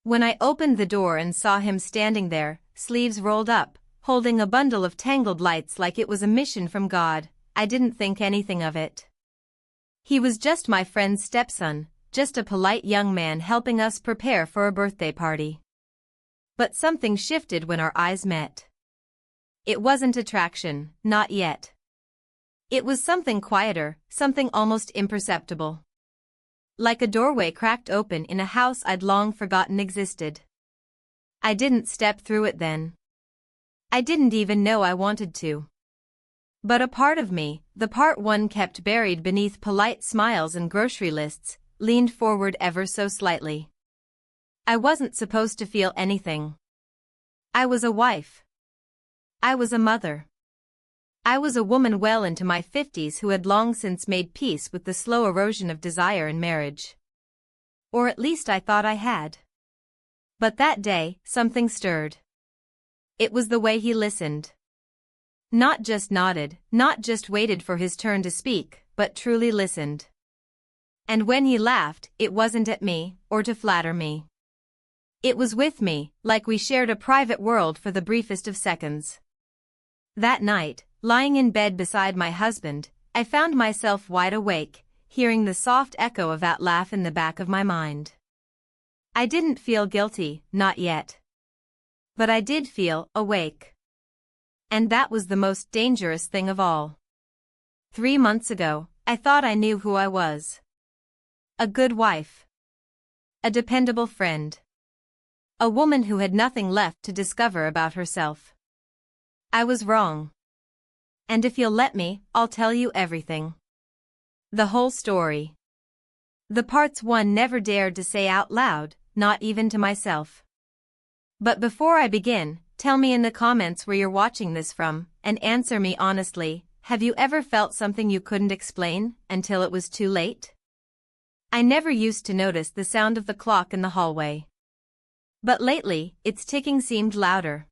When I opened the door and saw him standing there, sleeves rolled up, holding a bundle of tangled lights like it was a mission from God, I didn't think anything of it. He was just my friend's stepson, just a polite young man helping us prepare for a birthday party. But something shifted when our eyes met. It wasn't attraction, not yet. It was something quieter, something almost imperceptible. Like a doorway cracked open in a house I'd long forgotten existed. I didn't step through it then. I didn't even know I wanted to. But a part of me, the part one kept buried beneath polite smiles and grocery lists, leaned forward ever so slightly. I wasn't supposed to feel anything. I was a wife. I was a mother. I was a woman well into my 50s who had long since made peace with the slow erosion of desire in marriage. Or at least I thought I had. But that day, something stirred. It was the way he listened. Not just nodded, not just waited for his turn to speak, but truly listened. And when he laughed, it wasn't at me, or to flatter me. It was with me, like we shared a private world for the briefest of seconds. That night, lying in bed beside my husband, I found myself wide awake, hearing the soft echo of that laugh in the back of my mind. I didn't feel guilty, not yet. But I did feel awake. And that was the most dangerous thing of all. 3 months ago, I thought I knew who I was. A good wife. A dependable friend. A woman who had nothing left to discover about herself. I was wrong. And if you'll let me, I'll tell you everything. The whole story. The parts one never dared to say out loud, not even to myself. But before I begin, tell me in the comments where you're watching this from, and answer me honestly, have you ever felt something you couldn't explain, until it was too late? I never used to notice the sound of the clock in the hallway. But lately, its ticking seemed louder.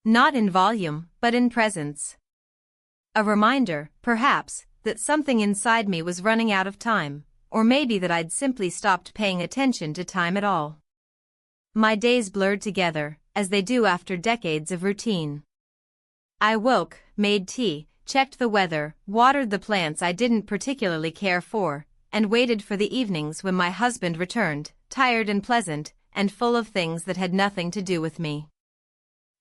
Not in volume, but in presence. A reminder, perhaps, that something inside me was running out of time, or maybe that I'd simply stopped paying attention to time at all. My days blurred together, as they do after decades of routine. I woke, made tea, checked the weather, watered the plants I didn't particularly care for, and waited for the evenings when my husband returned, tired and pleasant, and full of things that had nothing to do with me.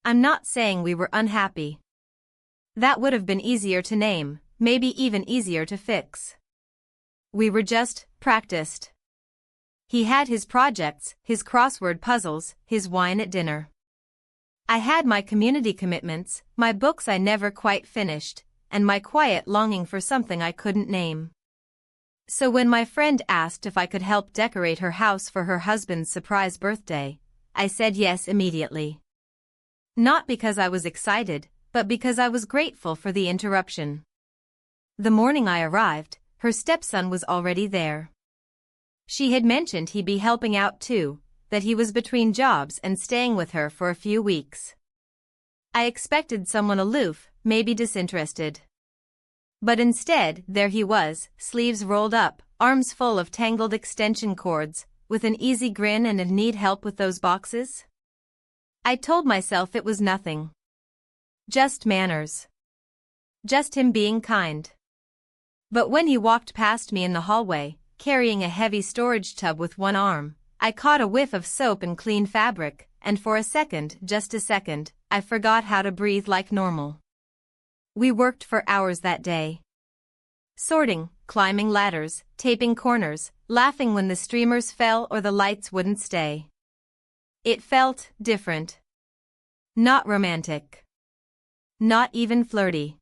I'm not saying we were unhappy. That would have been easier to name, maybe even easier to fix. We were just practiced. He had his projects, his crossword puzzles, his wine at dinner. I had my community commitments, my books I never quite finished, and my quiet longing for something I couldn't name. So when my friend asked if I could help decorate her house for her husband's surprise birthday, I said yes immediately. Not because I was excited, but because I was grateful for the interruption. The morning I arrived, her stepson was already there. She had mentioned he'd be helping out too, that he was between jobs and staying with her for a few weeks. I expected someone aloof, maybe disinterested. But instead, there he was, sleeves rolled up, arms full of tangled extension cords, with an easy grin and a "need help with those boxes?" I told myself it was nothing. Just manners. Just him being kind. But when he walked past me in the hallway, carrying a heavy storage tub with one arm, I caught a whiff of soap and clean fabric, and for a second, just a second, I forgot how to breathe like normal. We worked for hours that day. Sorting, climbing ladders, taping corners, laughing when the streamers fell or the lights wouldn't stay. It felt different. Not romantic. Not even flirty.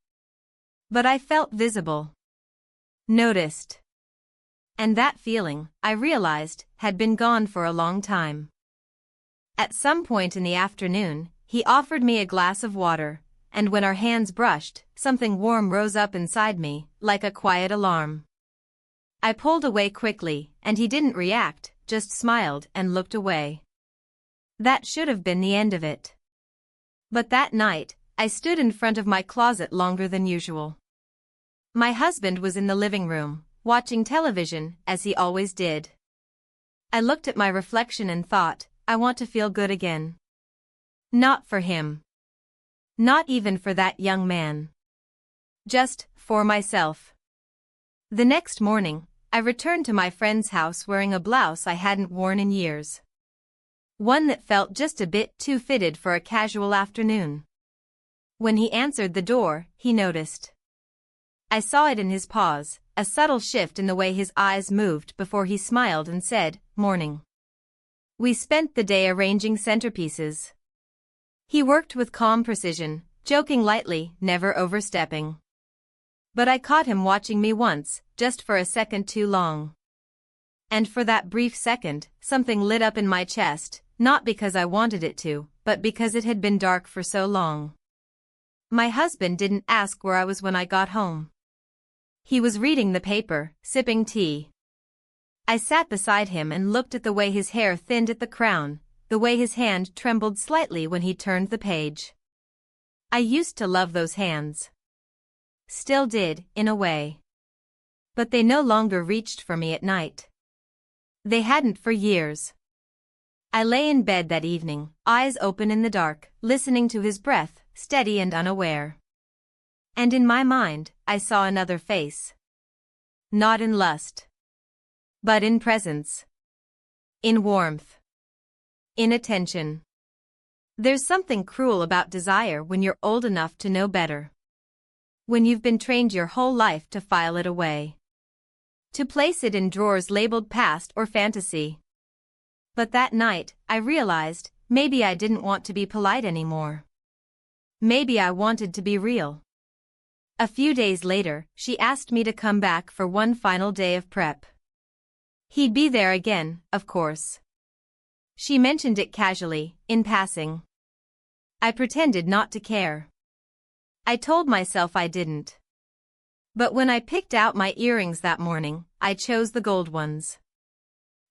But I felt visible. Noticed. And that feeling, I realized, had been gone for a long time. At some point in the afternoon, he offered me a glass of water, and when our hands brushed, something warm rose up inside me, like a quiet alarm. I pulled away quickly, and he didn't react, just smiled and looked away. That should have been the end of it. But that night, I stood in front of my closet longer than usual. My husband was in the living room, watching television, as he always did. I looked at my reflection and thought, I want to feel good again. Not for him. Not even for that young man. Just for myself. The next morning, I returned to my friend's house wearing a blouse I hadn't worn in years. One that felt just a bit too fitted for a casual afternoon. When he answered the door, he noticed. I saw it in his pause, a subtle shift in the way his eyes moved before he smiled and said, "Morning." We spent the day arranging centerpieces. He worked with calm precision, joking lightly, never overstepping. But I caught him watching me once, just for a second too long. And for that brief second, something lit up in my chest, not because I wanted it to, but because it had been dark for so long. My husband didn't ask where I was when I got home. He was reading the paper, sipping tea. I sat beside him and looked at the way his hair thinned at the crown, the way his hand trembled slightly when he turned the page. I used to love those hands. Still did, in a way. But they no longer reached for me at night. They hadn't for years. I lay in bed that evening, eyes open in the dark, listening to his breath, steady and unaware. And in my mind, I saw another face. Not in lust. But in presence. In warmth. In attention. There's something cruel about desire when you're old enough to know better. When you've been trained your whole life to file it away. To place it in drawers labeled past or fantasy. But that night, I realized, maybe I didn't want to be polite anymore. Maybe I wanted to be real. A few days later, she asked me to come back for one final day of prep. He'd be there again, of course. She mentioned it casually, in passing. I pretended not to care. I told myself I didn't. But when I picked out my earrings that morning, I chose the gold ones.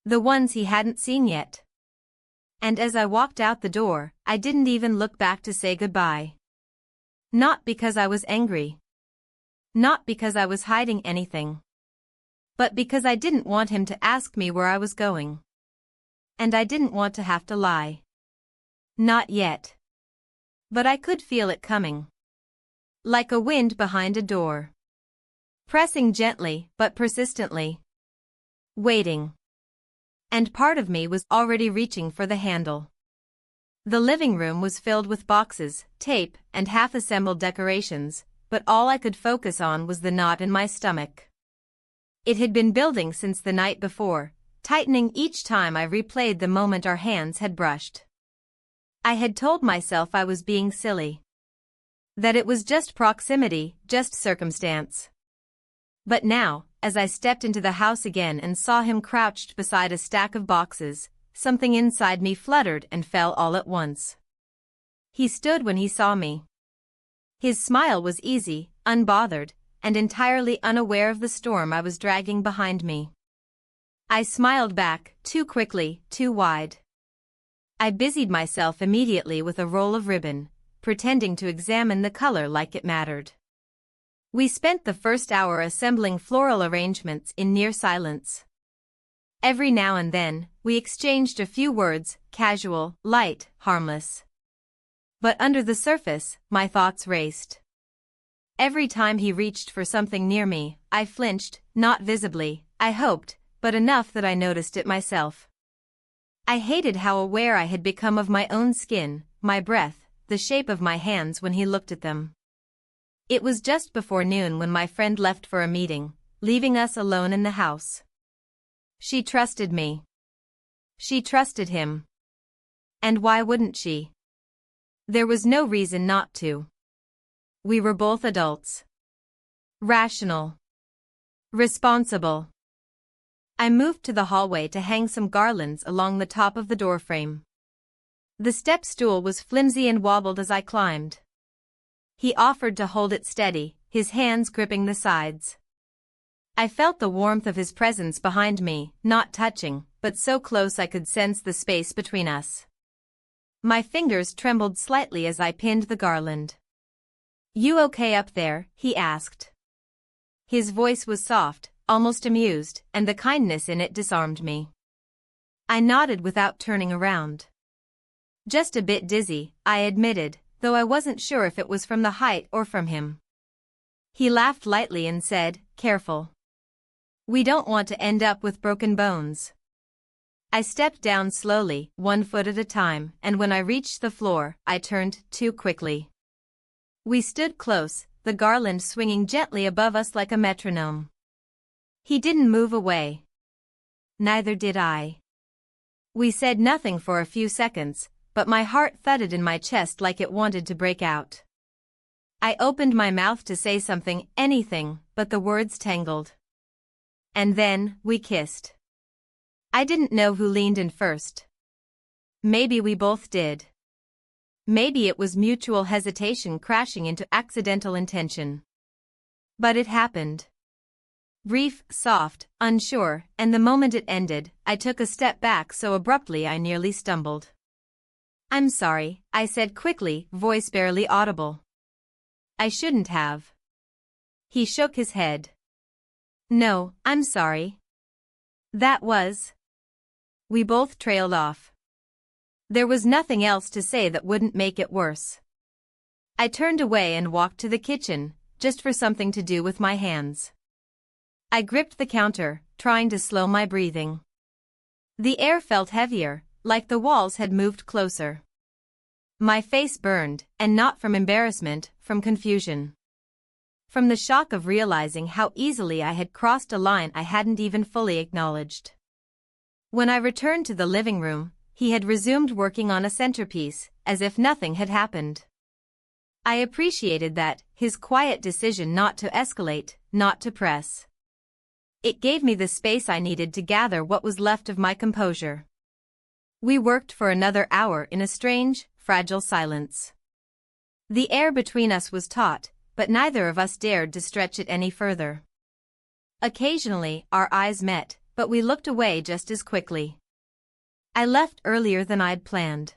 The ones he hadn't seen yet. And as I walked out the door, I didn't even look back to say goodbye. Not because I was angry. Not because I was hiding anything. But because I didn't want him to ask me where I was going. And I didn't want to have to lie. Not yet. But I could feel it coming. Like a wind behind a door. Pressing gently but persistently. Waiting. And part of me was already reaching for the handle. The living room was filled with boxes, tape, and half-assembled decorations, but all I could focus on was the knot in my stomach. It had been building since the night before, tightening each time I replayed the moment our hands had brushed. I had told myself I was being silly. That it was just proximity, just circumstance. But now, as I stepped into the house again and saw him crouched beside a stack of boxes, something inside me fluttered and fell all at once. He stood when he saw me. His smile was easy, unbothered, and entirely unaware of the storm I was dragging behind me. I smiled back, too quickly, too wide. I busied myself immediately with a roll of ribbon, pretending to examine the color like it mattered. We spent the first hour assembling floral arrangements in near silence. Every now and then, we exchanged a few words, casual, light, harmless. But under the surface, my thoughts raced. Every time he reached for something near me, I flinched, not visibly, I hoped, but enough that I noticed it myself. I hated how aware I had become of my own skin, my breath, the shape of my hands when he looked at them. It was just before noon when my friend left for a meeting, leaving us alone in the house. She trusted me. She trusted him. And why wouldn't she? There was no reason not to. We were both adults. Rational. Responsible. I moved to the hallway to hang some garlands along the top of the doorframe. The step stool was flimsy and wobbled as I climbed. He offered to hold it steady, his hands gripping the sides. I felt the warmth of his presence behind me, not touching, but so close I could sense the space between us. My fingers trembled slightly as I pinned the garland. "You okay up there?" he asked. His voice was soft, almost amused, and the kindness in it disarmed me. I nodded without turning around. Just a bit dizzy, I admitted, though I wasn't sure if it was from the height or from him. He laughed lightly and said, "Careful. We don't want to end up with broken bones." I stepped down slowly, 1 foot at a time, and when I reached the floor, I turned too quickly. We stood close, the garland swinging gently above us like a metronome. He didn't move away. Neither did I. We said nothing for a few seconds, but my heart thudded in my chest like it wanted to break out. I opened my mouth to say something, anything, but the words tangled. And then, we kissed. I didn't know who leaned in first. Maybe we both did. Maybe it was mutual hesitation crashing into accidental intention. But it happened. Brief, soft, unsure, and the moment it ended, I took a step back so abruptly I nearly stumbled. "I'm sorry," I said quickly, voice barely audible. "I shouldn't have." He shook his head. "No, I'm sorry." That was. We both trailed off. There was nothing else to say that wouldn't make it worse. I turned away and walked to the kitchen, just for something to do with my hands. I gripped the counter, trying to slow my breathing. The air felt heavier, like the walls had moved closer. My face burned, and not from embarrassment, from confusion. From the shock of realizing how easily I had crossed a line I hadn't even fully acknowledged. When I returned to the living room, he had resumed working on a centerpiece, as if nothing had happened. I appreciated that, his quiet decision not to escalate, not to press. It gave me the space I needed to gather what was left of my composure. We worked for another hour in a strange, fragile silence. The air between us was taut, but neither of us dared to stretch it any further. Occasionally, our eyes met, but we looked away just as quickly. I left earlier than I'd planned.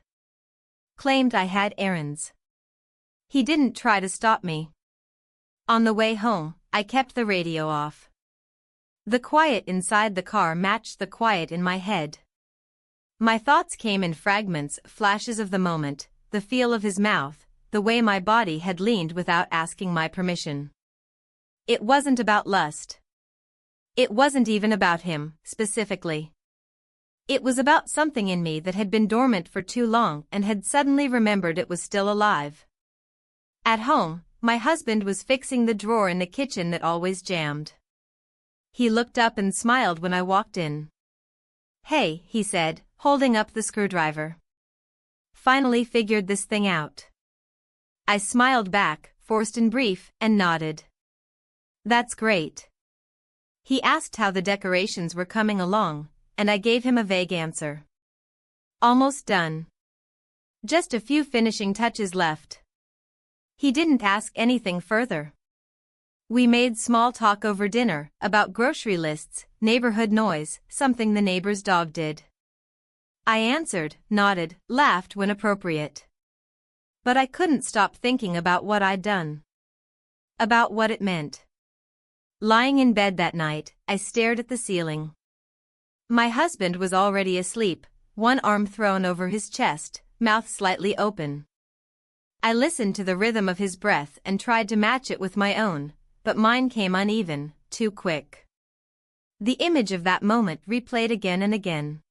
Claimed I had errands. He didn't try to stop me. On the way home, I kept the radio off. The quiet inside the car matched the quiet in my head. My thoughts came in fragments, flashes of the moment, the feel of his mouth, the way my body had leaned without asking my permission. It wasn't about lust. It wasn't even about him, specifically. It was about something in me that had been dormant for too long and had suddenly remembered it was still alive. At home, my husband was fixing the drawer in the kitchen that always jammed. He looked up and smiled when I walked in. "Hey," he said, holding up the screwdriver. "Finally figured this thing out." I smiled back, forced and brief, and nodded. "That's great." He asked how the decorations were coming along, and I gave him a vague answer. "Almost done. Just a few finishing touches left." He didn't ask anything further. We made small talk over dinner, about grocery lists, neighborhood noise, something the neighbor's dog did. I answered, nodded, laughed when appropriate. But I couldn't stop thinking about what I'd done. About what it meant. Lying in bed that night, I stared at the ceiling. My husband was already asleep, one arm thrown over his chest, mouth slightly open. I listened to the rhythm of his breath and tried to match it with my own, but mine came uneven, too quick. The image of that moment replayed again and again.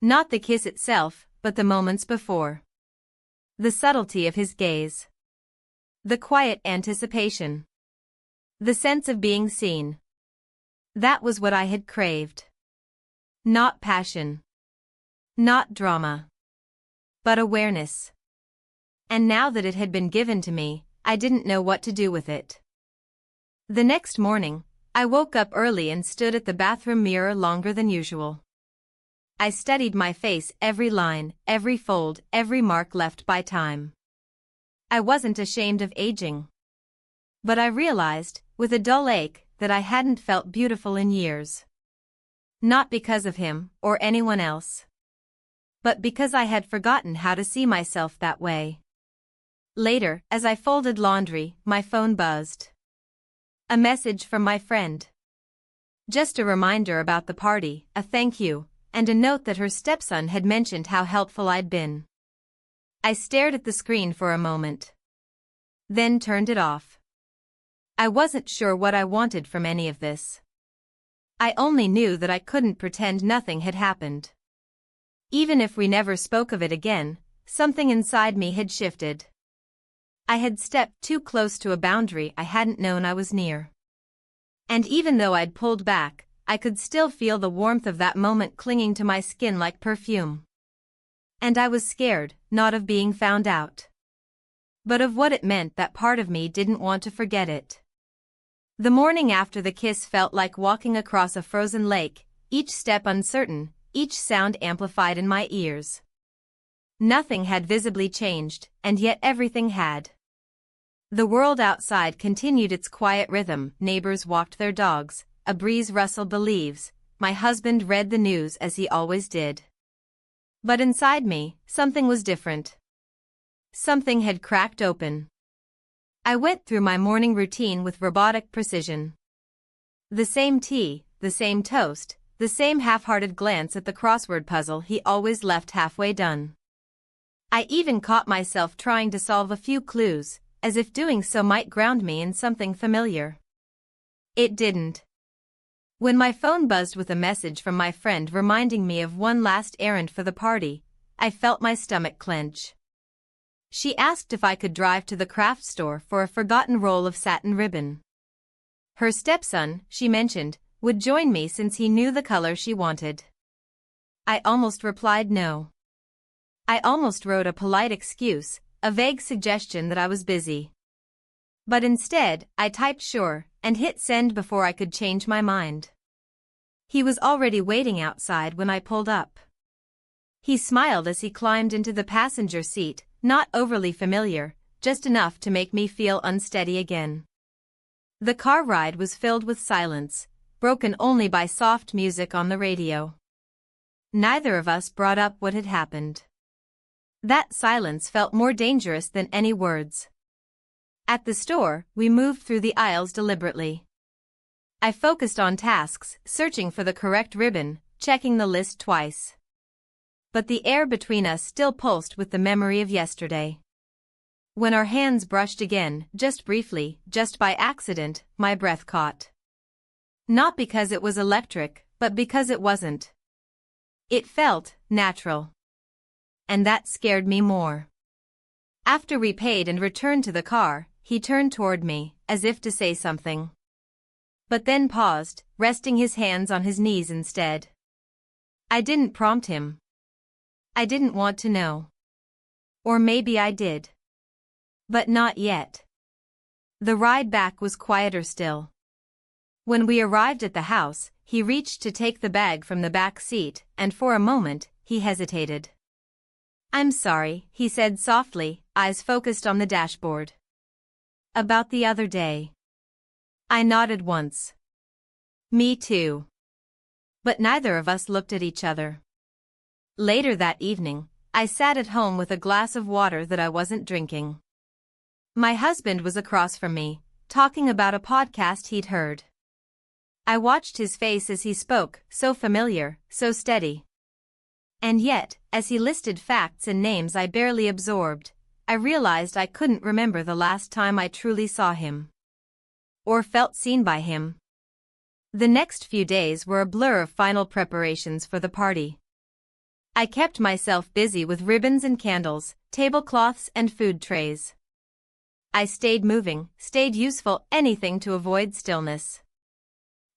Not the kiss itself, but the moments before. The subtlety of his gaze. The quiet anticipation. The sense of being seen. That was what I had craved. Not passion. Not drama. But awareness. And now that it had been given to me, I didn't know what to do with it. The next morning, I woke up early and stood at the bathroom mirror longer than usual. I studied my face, every line, every fold, every mark left by time. I wasn't ashamed of aging. But I realized, with a dull ache, that I hadn't felt beautiful in years. Not because of him, or anyone else. But because I had forgotten how to see myself that way. Later, as I folded laundry, my phone buzzed. A message from my friend. Just a reminder about the party, a thank you, and a note that her stepson had mentioned how helpful I'd been. I stared at the screen for a moment. Then turned it off. I wasn't sure what I wanted from any of this. I only knew that I couldn't pretend nothing had happened. Even if we never spoke of it again, something inside me had shifted. I had stepped too close to a boundary I hadn't known I was near. And even though I'd pulled back, I could still feel the warmth of that moment clinging to my skin like perfume. And I was scared, not of being found out, but of what it meant. That part of me didn't want to forget it. The morning after the kiss felt like walking across a frozen lake, each step uncertain, each sound amplified in my ears. Nothing had visibly changed, and yet everything had. The world outside continued its quiet rhythm. Neighbors walked their dogs, a breeze rustled the leaves, my husband read the news as he always did. But inside me, something was different. Something had cracked open. I went through my morning routine with robotic precision. The same tea, the same toast, the same half-hearted glance at the crossword puzzle he always left halfway done. I even caught myself trying to solve a few clues, as if doing so might ground me in something familiar. It didn't. When my phone buzzed with a message from my friend reminding me of one last errand for the party, I felt my stomach clench. She asked if I could drive to the craft store for a forgotten roll of satin ribbon. Her stepson, she mentioned, would join me since he knew the color she wanted. I almost replied no. I almost wrote a polite excuse, a vague suggestion that I was busy. But instead, I typed sure, and hit send before I could change my mind. He was already waiting outside when I pulled up. He smiled as he climbed into the passenger seat, not overly familiar, just enough to make me feel unsteady again. The car ride was filled with silence, broken only by soft music on the radio. Neither of us brought up what had happened. That silence felt more dangerous than any words. At the store, we moved through the aisles deliberately. I focused on tasks, searching for the correct ribbon, checking the list twice. But the air between us still pulsed with the memory of yesterday. When our hands brushed again, just briefly, just by accident, my breath caught. Not because it was electric, but because it wasn't. It felt natural. And that scared me more. After we paid and returned to the car, he turned toward me, as if to say something. But then paused, resting his hands on his knees instead. I didn't prompt him. I didn't want to know. Or maybe I did. But not yet. The ride back was quieter still. When we arrived at the house, he reached to take the bag from the back seat, and for a moment, he hesitated. "I'm sorry," he said softly, eyes focused on the dashboard. "About the other day." I nodded once. "Me too." But neither of us looked at each other. Later that evening, I sat at home with a glass of water that I wasn't drinking. My husband was across from me, talking about a podcast he'd heard. I watched his face as he spoke, so familiar, so steady. And yet, as he listed facts and names I barely absorbed, I realized I couldn't remember the last time I truly saw him. Or felt seen by him. The next few days were a blur of final preparations for the party. I kept myself busy with ribbons and candles, tablecloths and food trays. I stayed moving, stayed useful, anything to avoid stillness.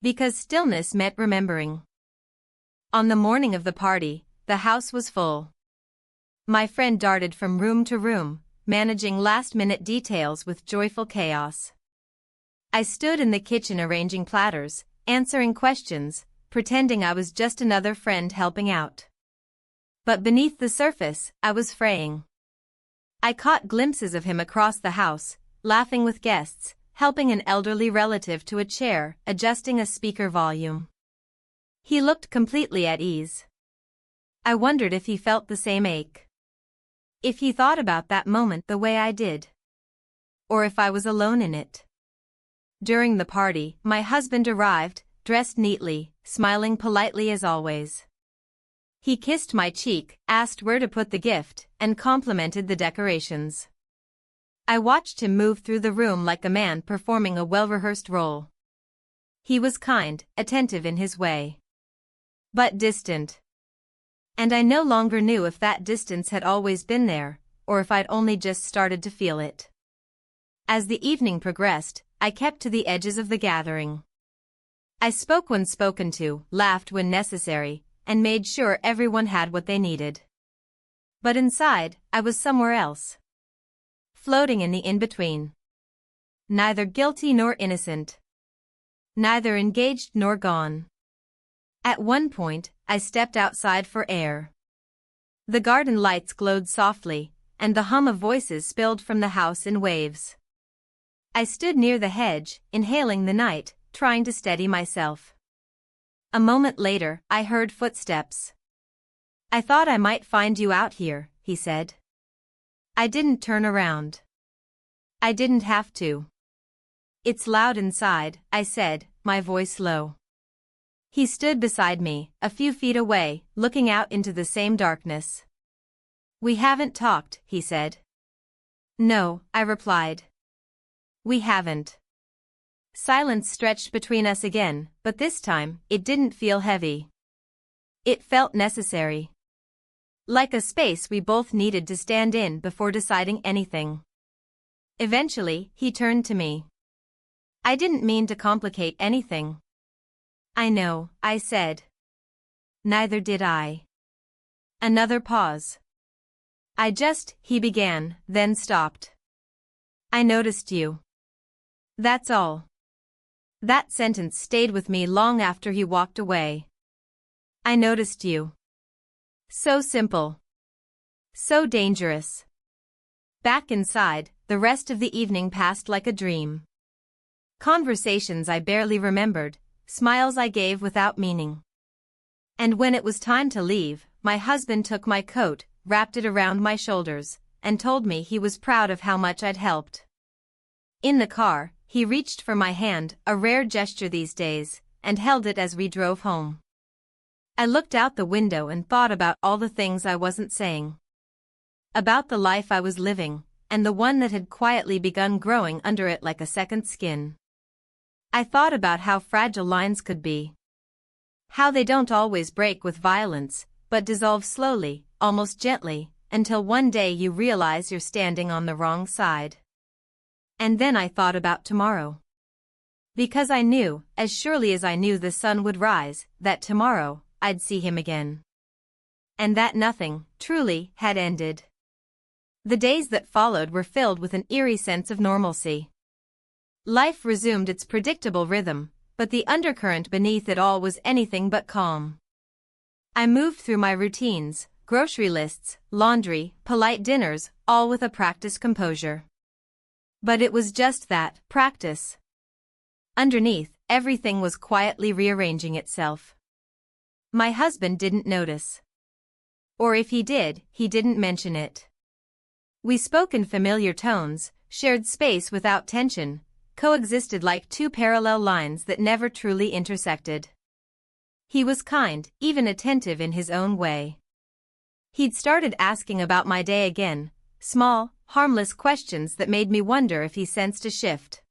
Because stillness meant remembering. On the morning of the party, the house was full. My friend darted from room to room, managing last-minute details with joyful chaos. I stood in the kitchen arranging platters, answering questions, pretending I was just another friend helping out. But beneath the surface, I was fraying. I caught glimpses of him across the house, laughing with guests, helping an elderly relative to a chair, adjusting a speaker volume. He looked completely at ease. I wondered if he felt the same ache. If he thought about that moment the way I did. Or if I was alone in it. During the party, my husband arrived, dressed neatly, smiling politely as always. He kissed my cheek, asked where to put the gift, and complimented the decorations. I watched him move through the room like a man performing a well-rehearsed role. He was kind, attentive in his way, but distant. And I no longer knew if that distance had always been there, or if I'd only just started to feel it. As the evening progressed, I kept to the edges of the gathering. I spoke when spoken to, laughed when necessary, and made sure everyone had what they needed. But inside, I was somewhere else. Floating in the in-between. Neither guilty nor innocent. Neither engaged nor gone. At one point, I stepped outside for air. The garden lights glowed softly, and the hum of voices spilled from the house in waves. I stood near the hedge, inhaling the night, trying to steady myself. A moment later, I heard footsteps. "I thought I might find you out here," he said. I didn't turn around. I didn't have to. "It's loud inside," I said, my voice low. He stood beside me, a few feet away, looking out into the same darkness. "We haven't talked," he said. "No," I replied. "We haven't." Silence stretched between us again, but this time, it didn't feel heavy. It felt necessary. Like a space we both needed to stand in before deciding anything. Eventually, he turned to me. "I didn't mean to complicate anything." "I know," I said. "Neither did I." Another pause. He began, then stopped. "I noticed you. That's all." That sentence stayed with me long after he walked away. I noticed you. So simple. So dangerous. Back inside, the rest of the evening passed like a dream. Conversations I barely remembered, smiles I gave without meaning. And when it was time to leave, my husband took my coat, wrapped it around my shoulders, and told me he was proud of how much I'd helped. In the car, he reached for my hand, a rare gesture these days, and held it as we drove home. I looked out the window and thought about all the things I wasn't saying. About the life I was living, and the one that had quietly begun growing under it like a second skin. I thought about how fragile lines could be. How they don't always break with violence, but dissolve slowly, almost gently, until one day you realize you're standing on the wrong side. And then I thought about tomorrow. Because I knew, as surely as I knew the sun would rise, that tomorrow, I'd see him again. And that nothing, truly, had ended. The days that followed were filled with an eerie sense of normalcy. Life resumed its predictable rhythm, but the undercurrent beneath it all was anything but calm. I moved through my routines, grocery lists, laundry, polite dinners, all with a practiced composure. But it was just that, practice. Underneath, everything was quietly rearranging itself. My husband didn't notice. Or if he did, he didn't mention it. We spoke in familiar tones, shared space without tension, coexisted like two parallel lines that never truly intersected. He was kind, even attentive in his own way. He'd started asking about my day again, small, harmless questions that made me wonder if he sensed a shift.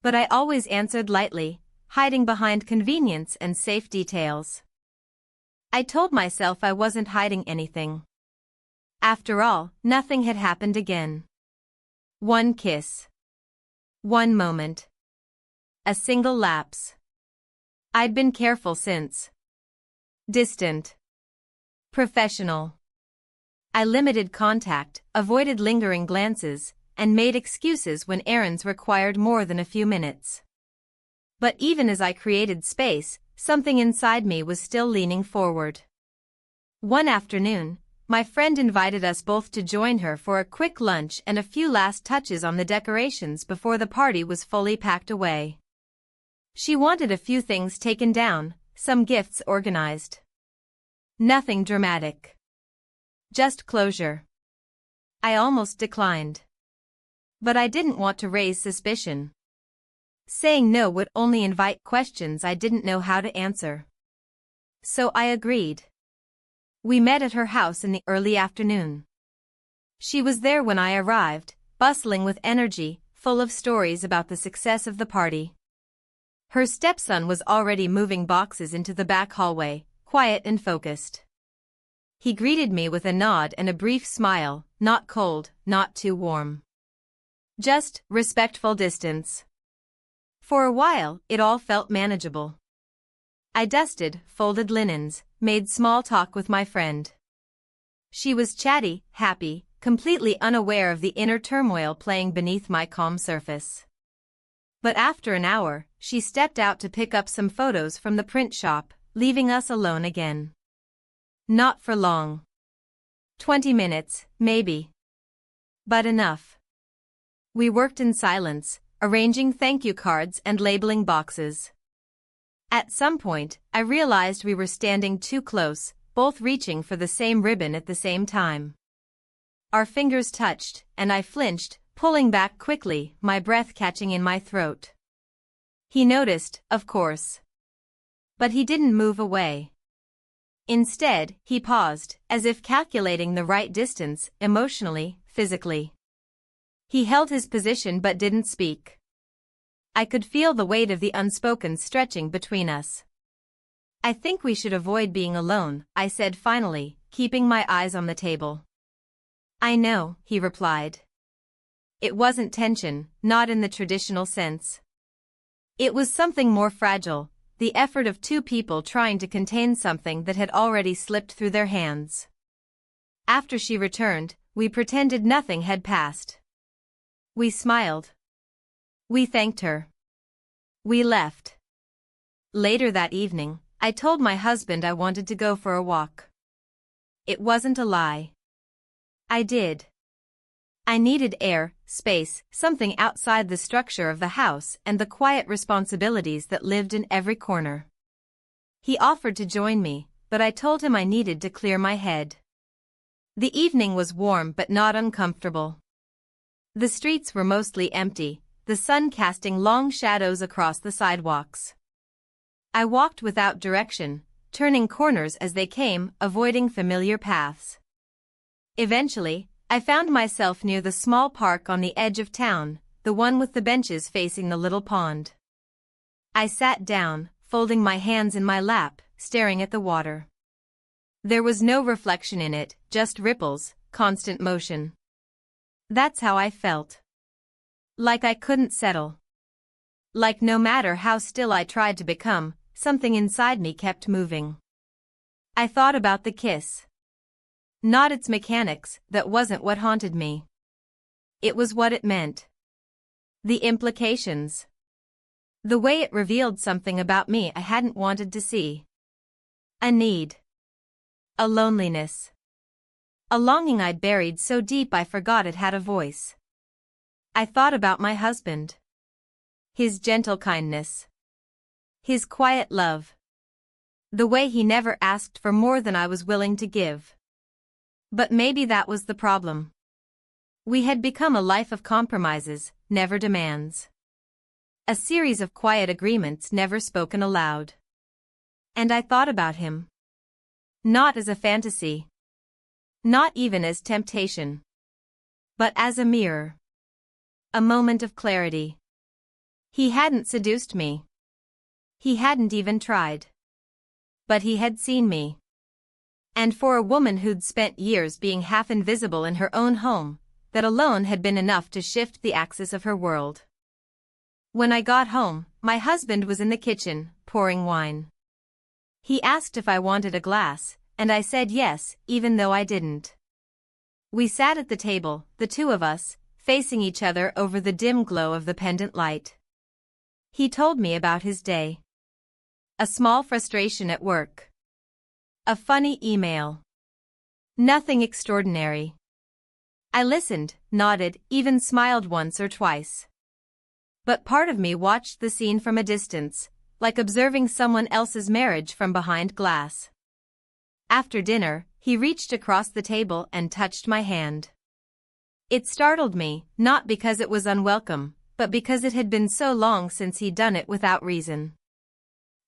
But I always answered lightly, hiding behind convenience and safe details. I told myself I wasn't hiding anything. After all, nothing had happened again. One kiss. One moment. A single lapse. I'd been careful since. Distant. Professional. I limited contact, avoided lingering glances, and made excuses when errands required more than a few minutes. But even as I created space, something inside me was still leaning forward. One afternoon, my friend invited us both to join her for a quick lunch and a few last touches on the decorations before the party was fully packed away. She wanted a few things taken down, some gifts organized. Nothing dramatic. Just closure. I almost declined. But I didn't want to raise suspicion. Saying no would only invite questions I didn't know how to answer. So I agreed. We met at her house in the early afternoon. She was there when I arrived, bustling with energy, full of stories about the success of the party. Her stepson was already moving boxes into the back hallway, quiet and focused. He greeted me with a nod and a brief smile, not cold, not too warm. Just respectful distance. For a while, it all felt manageable. I dusted, folded linens, made small talk with my friend. She was chatty, happy, completely unaware of the inner turmoil playing beneath my calm surface. But after an hour, she stepped out to pick up some photos from the print shop, leaving us alone again. Not for long. 20 minutes, maybe. But enough. We worked in silence, arranging thank you cards and labeling boxes. At some point, I realized we were standing too close, both reaching for the same ribbon at the same time. Our fingers touched, and I flinched, pulling back quickly, my breath catching in my throat. He noticed, of course. But he didn't move away. Instead, he paused, as if calculating the right distance, emotionally, physically. He held his position but didn't speak. I could feel the weight of the unspoken stretching between us. I think we should avoid being alone, I said finally, keeping my eyes on the table. I know, he replied. It wasn't tension, not in the traditional sense. It was something more fragile, the effort of two people trying to contain something that had already slipped through their hands. After she returned, we pretended nothing had passed. We smiled. We thanked her. We left. Later that evening, I told my husband I wanted to go for a walk. It wasn't a lie. I did. I needed air, space, something outside the structure of the house and the quiet responsibilities that lived in every corner. He offered to join me, but I told him I needed to clear my head. The evening was warm but not uncomfortable. The streets were mostly empty, the sun casting long shadows across the sidewalks. I walked without direction, turning corners as they came, avoiding familiar paths. Eventually, I found myself near the small park on the edge of town, the one with the benches facing the little pond. I sat down, folding my hands in my lap, staring at the water. There was no reflection in it, just ripples, constant motion. That's how I felt. Like I couldn't settle. Like no matter how still I tried to become, something inside me kept moving. I thought about the kiss. Not its mechanics, that wasn't what haunted me. It was what it meant. The implications. The way it revealed something about me I hadn't wanted to see. A need. A loneliness. A longing I'd buried so deep I forgot it had a voice. I thought about my husband. His gentle kindness. His quiet love. The way he never asked for more than I was willing to give. But maybe that was the problem. We had become a life of compromises, never demands. A series of quiet agreements never spoken aloud. And I thought about him. Not as a fantasy. Not even as temptation. But as a mirror. A moment of clarity. He hadn't seduced me. He hadn't even tried. But he had seen me. And for a woman who'd spent years being half invisible in her own home, that alone had been enough to shift the axis of her world. When I got home, my husband was in the kitchen, pouring wine. He asked if I wanted a glass, and I said yes, even though I didn't. We sat at the table, the two of us, facing each other over the dim glow of the pendant light. He told me about his day. A small frustration at work. A funny email. Nothing extraordinary. I listened, nodded, even smiled once or twice. But part of me watched the scene from a distance, like observing someone else's marriage from behind glass. After dinner, he reached across the table and touched my hand. It startled me, not because it was unwelcome, but because it had been so long since he'd done it without reason.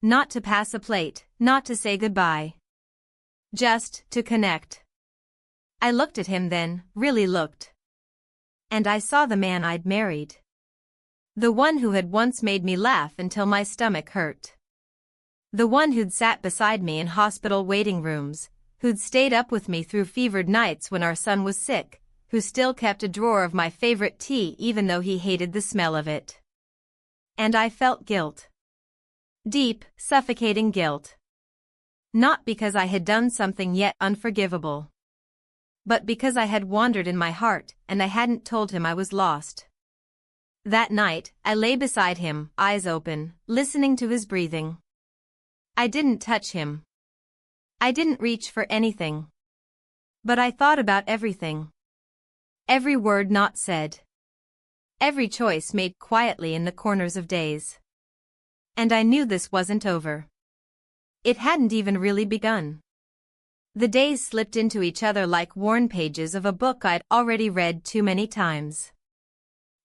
Not to pass a plate, not to say goodbye. Just to connect. I looked at him then, really looked. And I saw the man I'd married. The one who had once made me laugh until my stomach hurt. The one who'd sat beside me in hospital waiting rooms, who'd stayed up with me through fevered nights when our son was sick, who still kept a drawer of my favorite tea even though he hated the smell of it. And I felt guilt. Deep, suffocating guilt. Not because I had done something yet unforgivable. But because I had wandered in my heart and I hadn't told him I was lost. That night, I lay beside him, eyes open, listening to his breathing. I didn't touch him. I didn't reach for anything. But I thought about everything. Every word not said. Every choice made quietly in the corners of days. And I knew this wasn't over. It hadn't even really begun. The days slipped into each other like worn pages of a book I'd already read too many times.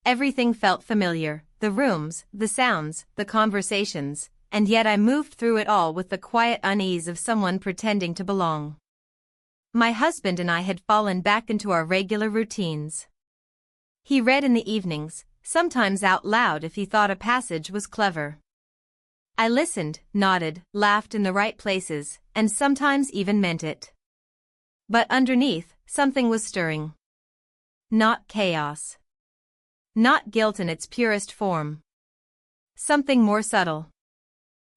Everything felt familiar, the rooms, the sounds, the conversations, and yet I moved through it all with the quiet unease of someone pretending to belong. My husband and I had fallen back into our regular routines. He read in the evenings, sometimes out loud if he thought a passage was clever. I listened, nodded, laughed in the right places, and sometimes even meant it. But underneath, something was stirring. Not chaos. Not guilt in its purest form. Something more subtle.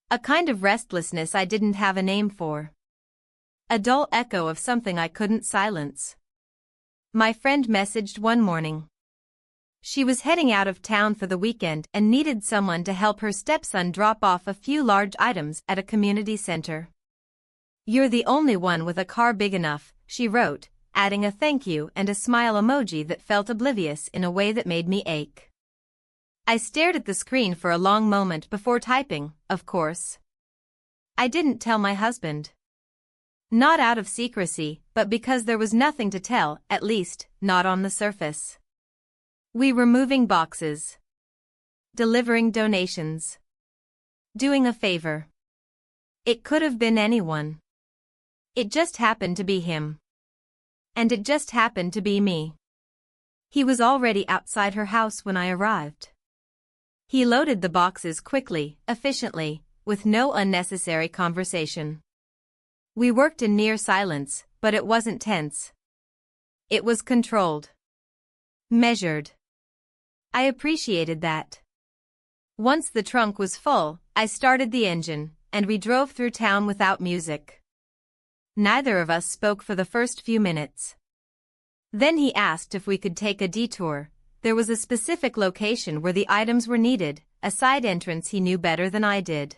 A kind of restlessness I didn't have a name for. A dull echo of something I couldn't silence. My friend messaged one morning. She was heading out of town for the weekend and needed someone to help her stepson drop off a few large items at a community center. "You're the only one with a car big enough," she wrote, adding a thank you and a smile emoji that felt oblivious in a way that made me ache. I stared at the screen for a long moment before typing, of course. I didn't tell my husband. Not out of secrecy, but because there was nothing to tell, at least, not on the surface. We were moving boxes. Delivering donations. Doing a favor. It could have been anyone. It just happened to be him. And it just happened to be me. He was already outside her house when I arrived. He loaded the boxes quickly, efficiently, with no unnecessary conversation. We worked in near silence, but it wasn't tense. It was controlled. Measured. I appreciated that. Once the trunk was full, I started the engine, and we drove through town without music. Neither of us spoke for the first few minutes. Then he asked if we could take a detour. There was a specific location where the items were needed, a side entrance he knew better than I did.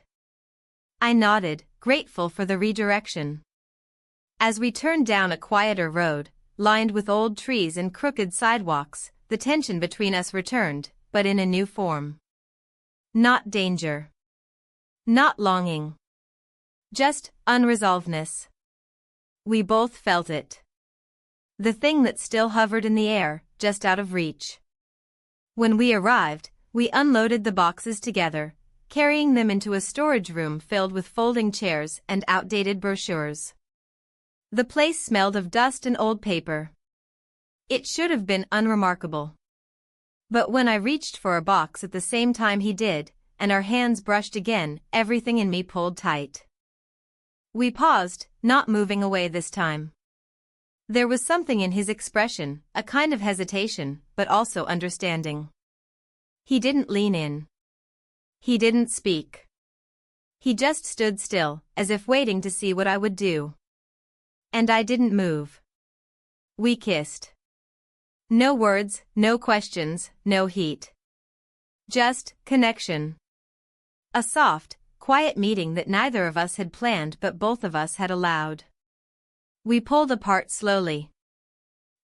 I nodded, grateful for the redirection. As we turned down a quieter road, lined with old trees and crooked sidewalks, the tension between us returned, but in a new form. Not danger. Not longing. Just unresolvedness. We both felt it. The thing that still hovered in the air, just out of reach. When we arrived, we unloaded the boxes together, carrying them into a storage room filled with folding chairs and outdated brochures. The place smelled of dust and old paper. It should have been unremarkable. But when I reached for a box at the same time he did, and our hands brushed again, everything in me pulled tight. We paused, not moving away this time. There was something in his expression, a kind of hesitation, but also understanding. He didn't lean in. He didn't speak. He just stood still, as if waiting to see what I would do. And I didn't move. We kissed. No words, no questions, no heat. Just connection. A soft, quiet meeting that neither of us had planned but both of us had allowed. We pulled apart slowly.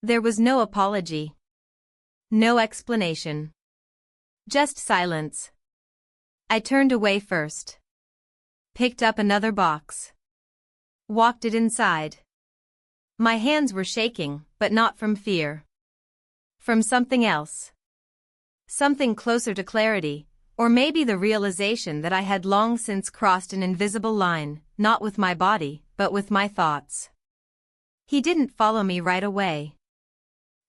There was no apology. No explanation. Just silence. I turned away first. Picked up another box. Walked it inside. My hands were shaking, but not from fear. From something else. Something closer to clarity, or maybe the realization that I had long since crossed an invisible line, not with my body, but with my thoughts. He didn't follow me right away.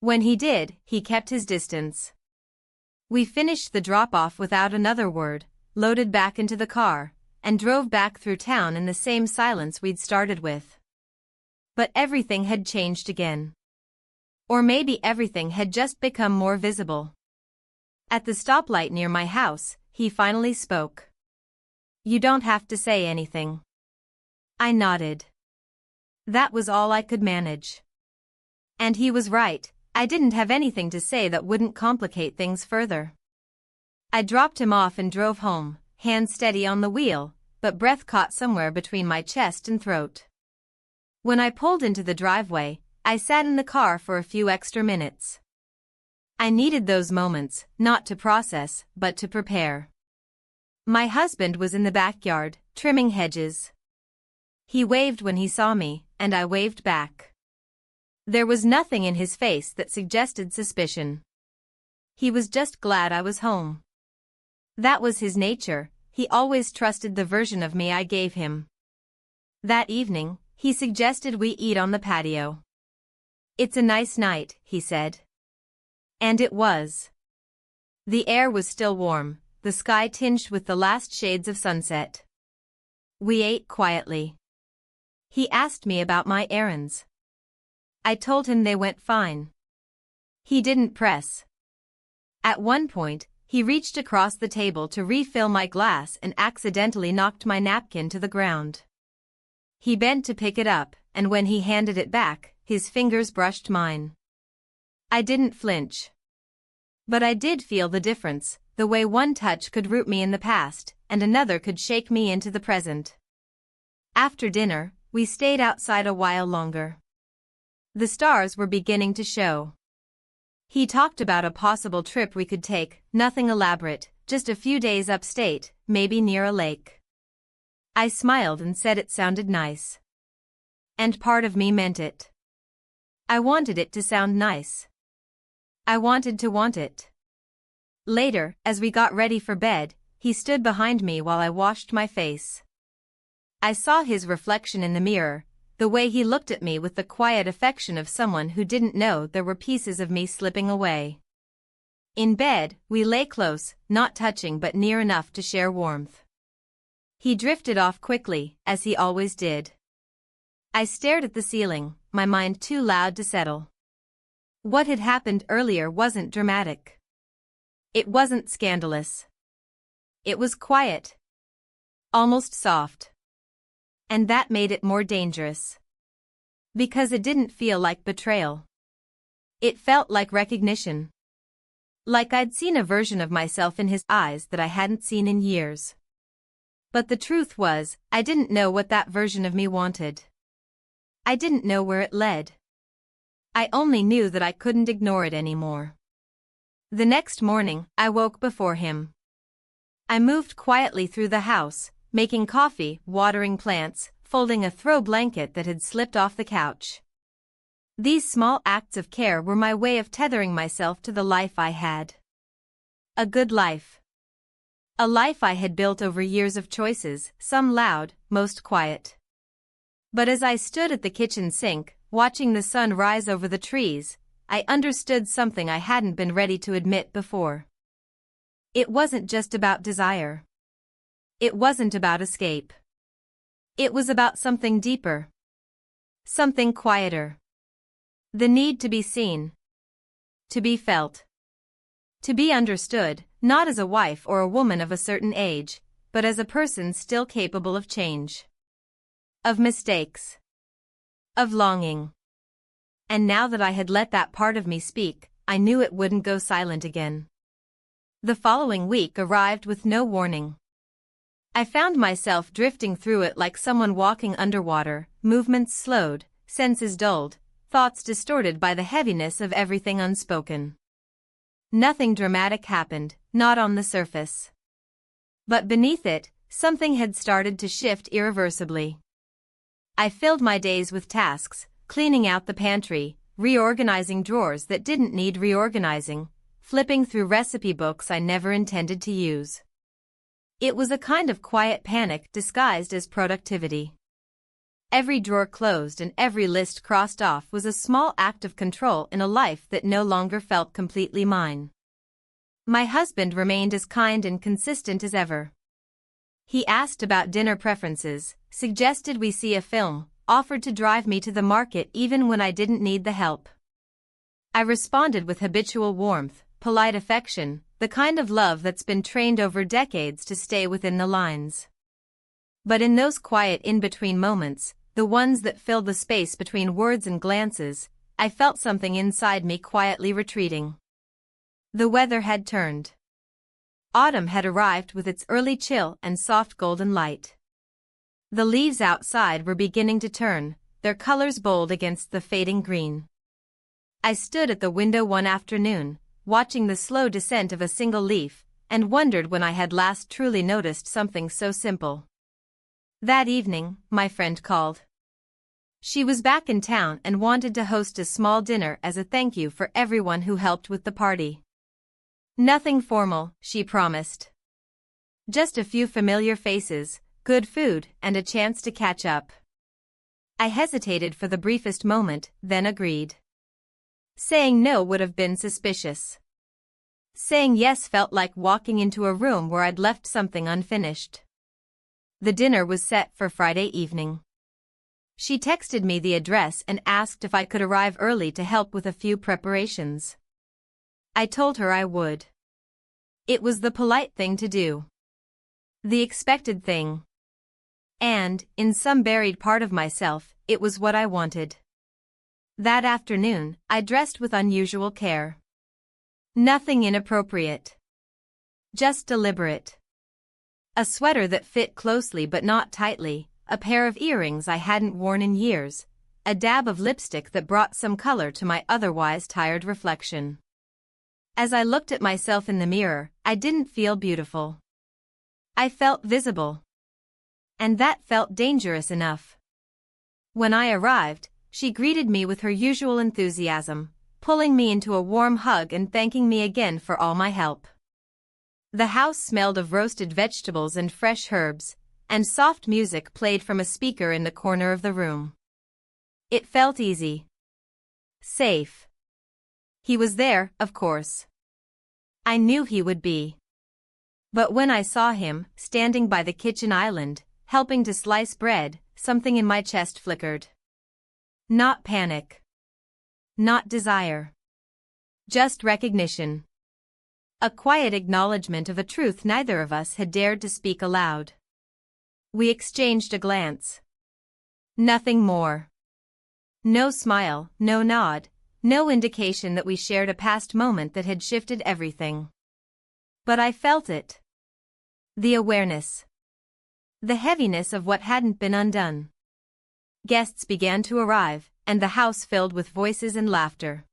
When he did, he kept his distance. We finished the drop-off without another word, loaded back into the car, and drove back through town in the same silence we'd started with. But everything had changed again. Or maybe everything had just become more visible. At the stoplight near my house, he finally spoke. "You don't have to say anything." I nodded. That was all I could manage. And he was right, I didn't have anything to say that wouldn't complicate things further. I dropped him off and drove home, hands steady on the wheel, but breath caught somewhere between my chest and throat. When I pulled into the driveway, I sat in the car for a few extra minutes. I needed those moments, not to process, but to prepare. My husband was in the backyard, trimming hedges. He waved when he saw me, and I waved back. There was nothing in his face that suggested suspicion. He was just glad I was home. That was his nature, he always trusted the version of me I gave him. That evening, he suggested we eat on the patio. "It's a nice night," he said. And it was. The air was still warm, the sky tinged with the last shades of sunset. We ate quietly. He asked me about my errands. I told him they went fine. He didn't press. At one point, he reached across the table to refill my glass and accidentally knocked my napkin to the ground. He bent to pick it up, and when he handed it back, his fingers brushed mine. I didn't flinch. But I did feel the difference, the way one touch could root me in the past, and another could shake me into the present. After dinner, we stayed outside a while longer. The stars were beginning to show. He talked about a possible trip we could take, nothing elaborate, just a few days upstate, maybe near a lake. I smiled and said it sounded nice. And part of me meant it. I wanted it to sound nice. I wanted to want it. Later, as we got ready for bed, he stood behind me while I washed my face. I saw his reflection in the mirror, the way he looked at me with the quiet affection of someone who didn't know there were pieces of me slipping away. In bed, we lay close, not touching but near enough to share warmth. He drifted off quickly, as he always did. I stared at the ceiling, my mind too loud to settle. What had happened earlier wasn't dramatic. It wasn't scandalous. It was quiet. Almost soft. And that made it more dangerous. Because it didn't feel like betrayal. It felt like recognition. Like I'd seen a version of myself in his eyes that I hadn't seen in years. But the truth was, I didn't know what that version of me wanted. I didn't know where it led. I only knew that I couldn't ignore it anymore. The next morning, I woke before him. I moved quietly through the house, making coffee, watering plants, folding a throw blanket that had slipped off the couch. These small acts of care were my way of tethering myself to the life I had. A good life. A life I had built over years of choices, some loud, most quiet. But as I stood at the kitchen sink, watching the sun rise over the trees, I understood something I hadn't been ready to admit before. It wasn't just about desire. It wasn't about escape. It was about something deeper. Something quieter. The need to be seen. To be felt. To be understood, not as a wife or a woman of a certain age, but as a person still capable of change. Of mistakes. Of longing. And now that I had let that part of me speak, I knew it wouldn't go silent again. The following week arrived with no warning. I found myself drifting through it like someone walking underwater, movements slowed, senses dulled, thoughts distorted by the heaviness of everything unspoken. Nothing dramatic happened, not on the surface. But beneath it, something had started to shift irreversibly. I filled my days with tasks, cleaning out the pantry, reorganizing drawers that didn't need reorganizing, flipping through recipe books I never intended to use. It was a kind of quiet panic disguised as productivity. Every drawer closed and every list crossed off was a small act of control in a life that no longer felt completely mine. My husband remained as kind and consistent as ever. He asked about dinner preferences, suggested we see a film, offered to drive me to the market even when I didn't need the help. I responded with habitual warmth, polite affection, the kind of love that's been trained over decades to stay within the lines. But in those quiet in-between moments, the ones that filled the space between words and glances, I felt something inside me quietly retreating. The weather had turned. Autumn had arrived with its early chill and soft golden light. The leaves outside were beginning to turn, their colors bold against the fading green. I stood at the window one afternoon, watching the slow descent of a single leaf, and wondered when I had last truly noticed something so simple. That evening, my friend called. She was back in town and wanted to host a small dinner as a thank you for everyone who helped with the party. Nothing formal, she promised. Just a few familiar faces, good food, and a chance to catch up. I hesitated for the briefest moment, then agreed. Saying no would have been suspicious. Saying yes felt like walking into a room where I'd left something unfinished. The dinner was set for Friday evening. She texted me the address and asked if I could arrive early to help with a few preparations. I told her I would. It was the polite thing to do. The expected thing. And, in some buried part of myself, it was what I wanted. That afternoon, I dressed with unusual care. Nothing inappropriate. Just deliberate. A sweater that fit closely but not tightly, a pair of earrings I hadn't worn in years, a dab of lipstick that brought some color to my otherwise tired reflection. As I looked at myself in the mirror, I didn't feel beautiful. I felt visible. And that felt dangerous enough. When I arrived, she greeted me with her usual enthusiasm, pulling me into a warm hug and thanking me again for all my help. The house smelled of roasted vegetables and fresh herbs, and soft music played from a speaker in the corner of the room. It felt easy. Safe. He was there, of course. I knew he would be. But when I saw him, standing by the kitchen island, helping to slice bread, something in my chest flickered. Not panic. Not desire. Just recognition. A quiet acknowledgement of a truth neither of us had dared to speak aloud. We exchanged a glance. Nothing more. No smile, no nod, no indication that we shared a past moment that had shifted everything. But I felt it. The awareness. The heaviness of what hadn't been undone. Guests began to arrive, and the house filled with voices and laughter.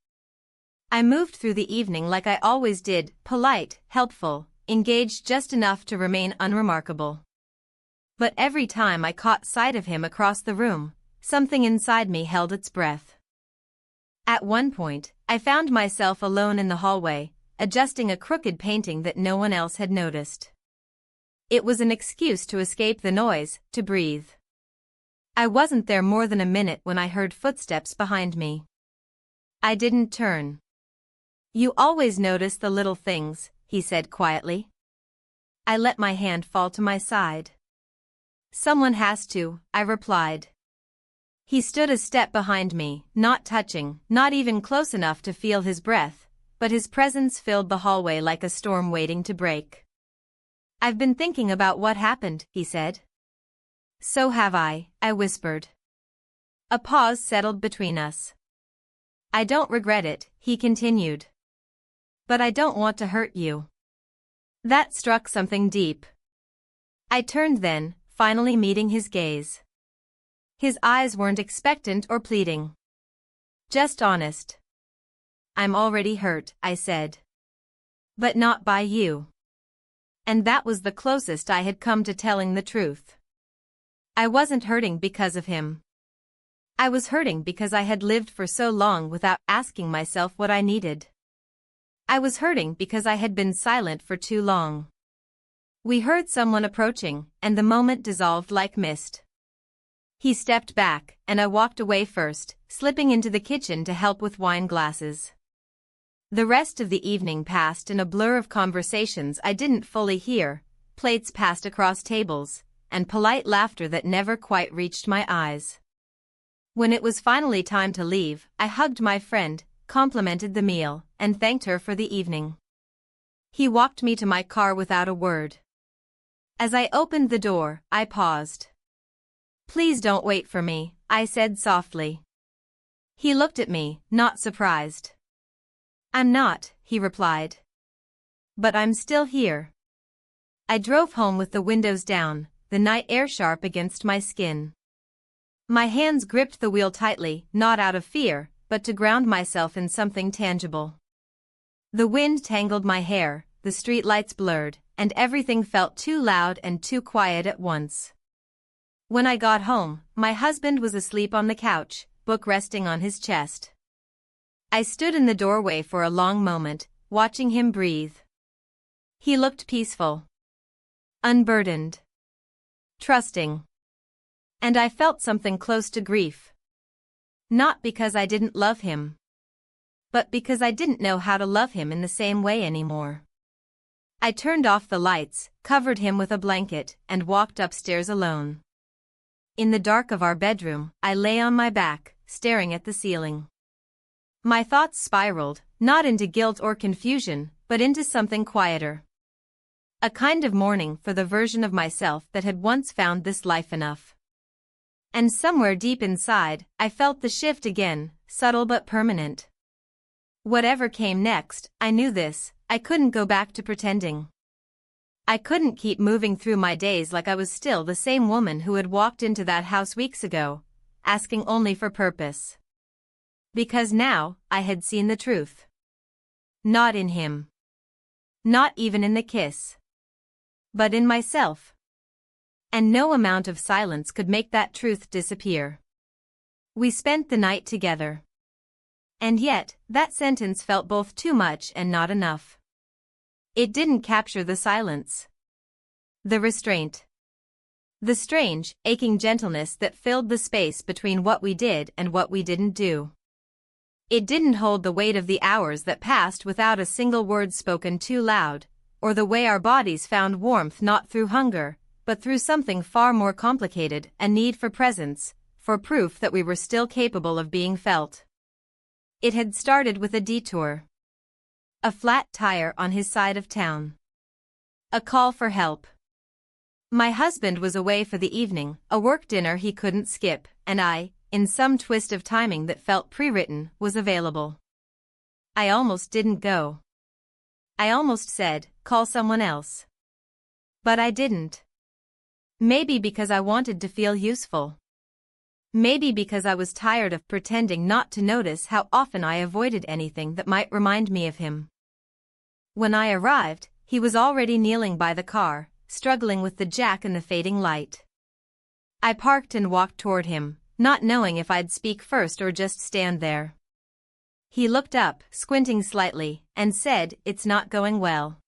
I moved through the evening like I always did, polite, helpful, engaged just enough to remain unremarkable. But every time I caught sight of him across the room, something inside me held its breath. At one point, I found myself alone in the hallway, adjusting a crooked painting that no one else had noticed. It was an excuse to escape the noise, to breathe. I wasn't there more than a minute when I heard footsteps behind me. I didn't turn. You always notice the little things, he said quietly. I let my hand fall to my side. Someone has to, I replied. He stood a step behind me, not touching, not even close enough to feel his breath, but his presence filled the hallway like a storm waiting to break. I've been thinking about what happened, he said. So have I whispered. A pause settled between us. I don't regret it, he continued. But I don't want to hurt you. That struck something deep. I turned then, finally meeting his gaze. His eyes weren't expectant or pleading. Just honest. I'm already hurt, I said. But not by you. And that was the closest I had come to telling the truth. I wasn't hurting because of him. I was hurting because I had lived for so long without asking myself what I needed. I was hurting because I had been silent for too long. We heard someone approaching, and the moment dissolved like mist. He stepped back, and I walked away first, slipping into the kitchen to help with wine glasses. The rest of the evening passed in a blur of conversations I didn't fully hear, plates passed across tables, and polite laughter that never quite reached my eyes. When it was finally time to leave, I hugged my friend, complimented the meal, and thanked her for the evening. He walked me to my car without a word. As I opened the door, I paused. "Please don't wait for me," I said softly. He looked at me, not surprised. "I'm not," he replied. "But I'm still here." I drove home with the windows down, the night air sharp against my skin. My hands gripped the wheel tightly, not out of fear, but to ground myself in something tangible. The wind tangled my hair, the streetlights blurred, and everything felt too loud and too quiet at once. When I got home, my husband was asleep on the couch, book resting on his chest. I stood in the doorway for a long moment, watching him breathe. He looked peaceful, unburdened, trusting. And I felt something close to grief. Not because I didn't love him, but because I didn't know how to love him in the same way anymore. I turned off the lights, covered him with a blanket, and walked upstairs alone. In the dark of our bedroom, I lay on my back, staring at the ceiling. My thoughts spiraled, not into guilt or confusion, but into something quieter. A kind of mourning for the version of myself that had once found this life enough. And somewhere deep inside, I felt the shift again, subtle but permanent. Whatever came next, I knew this, I couldn't go back to pretending. I couldn't keep moving through my days like I was still the same woman who had walked into that house weeks ago, asking only for purpose. Because now, I had seen the truth. Not in him. Not even in the kiss. But in myself. And no amount of silence could make that truth disappear. We spent the night together. And yet, that sentence felt both too much and not enough. It didn't capture the silence. The restraint. The strange, aching gentleness that filled the space between what we did and what we didn't do. It didn't hold the weight of the hours that passed without a single word spoken too loud, or the way our bodies found warmth not through hunger, but through something far more complicated, a need for presence, for proof that we were still capable of being felt. It had started with a detour. A flat tire on his side of town. A call for help. My husband was away for the evening, a work dinner he couldn't skip, and I, in some twist of timing that felt pre-written, was available. I almost didn't go. I almost said, call someone else. But I didn't. Maybe because I wanted to feel useful. Maybe because I was tired of pretending not to notice how often I avoided anything that might remind me of him. When I arrived, he was already kneeling by the car, struggling with the jack and the fading light. I parked and walked toward him, not knowing if I'd speak first or just stand there. He looked up, squinting slightly, and said, "It's not going well."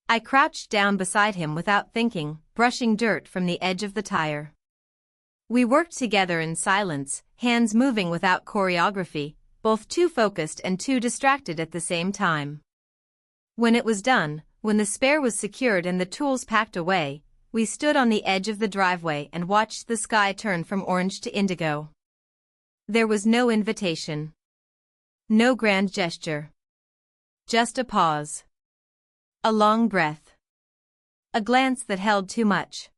I crouched down beside him without thinking, brushing dirt from the edge of the tire. We worked together in silence, hands moving without choreography, both too focused and too distracted at the same time. When it was done, when the spare was secured and the tools packed away, we stood on the edge of the driveway and watched the sky turn from orange to indigo. There was no invitation. No grand gesture. Just a pause. A long breath. A glance that held too much.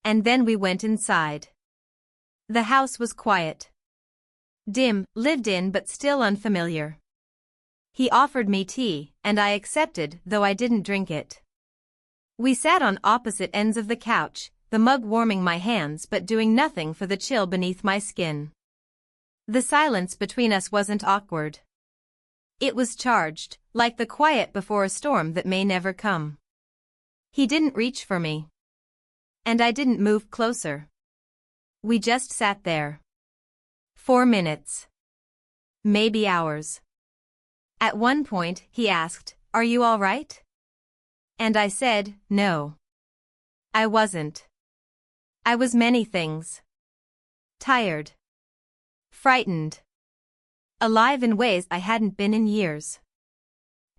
And then we went inside. The house was quiet. Dim, lived in but still unfamiliar. He offered me tea, and I accepted, though I didn't drink it. We sat on opposite ends of the couch, the mug warming my hands but doing nothing for the chill beneath my skin. The silence between us wasn't awkward. It was charged, like the quiet before a storm that may never come. He didn't reach for me. And I didn't move closer. We just sat there. 4 minutes. Maybe hours. At one point, he asked, "Are you all right?" And I said, "No. I wasn't. I was many things." Tired. Frightened. Alive in ways I hadn't been in years.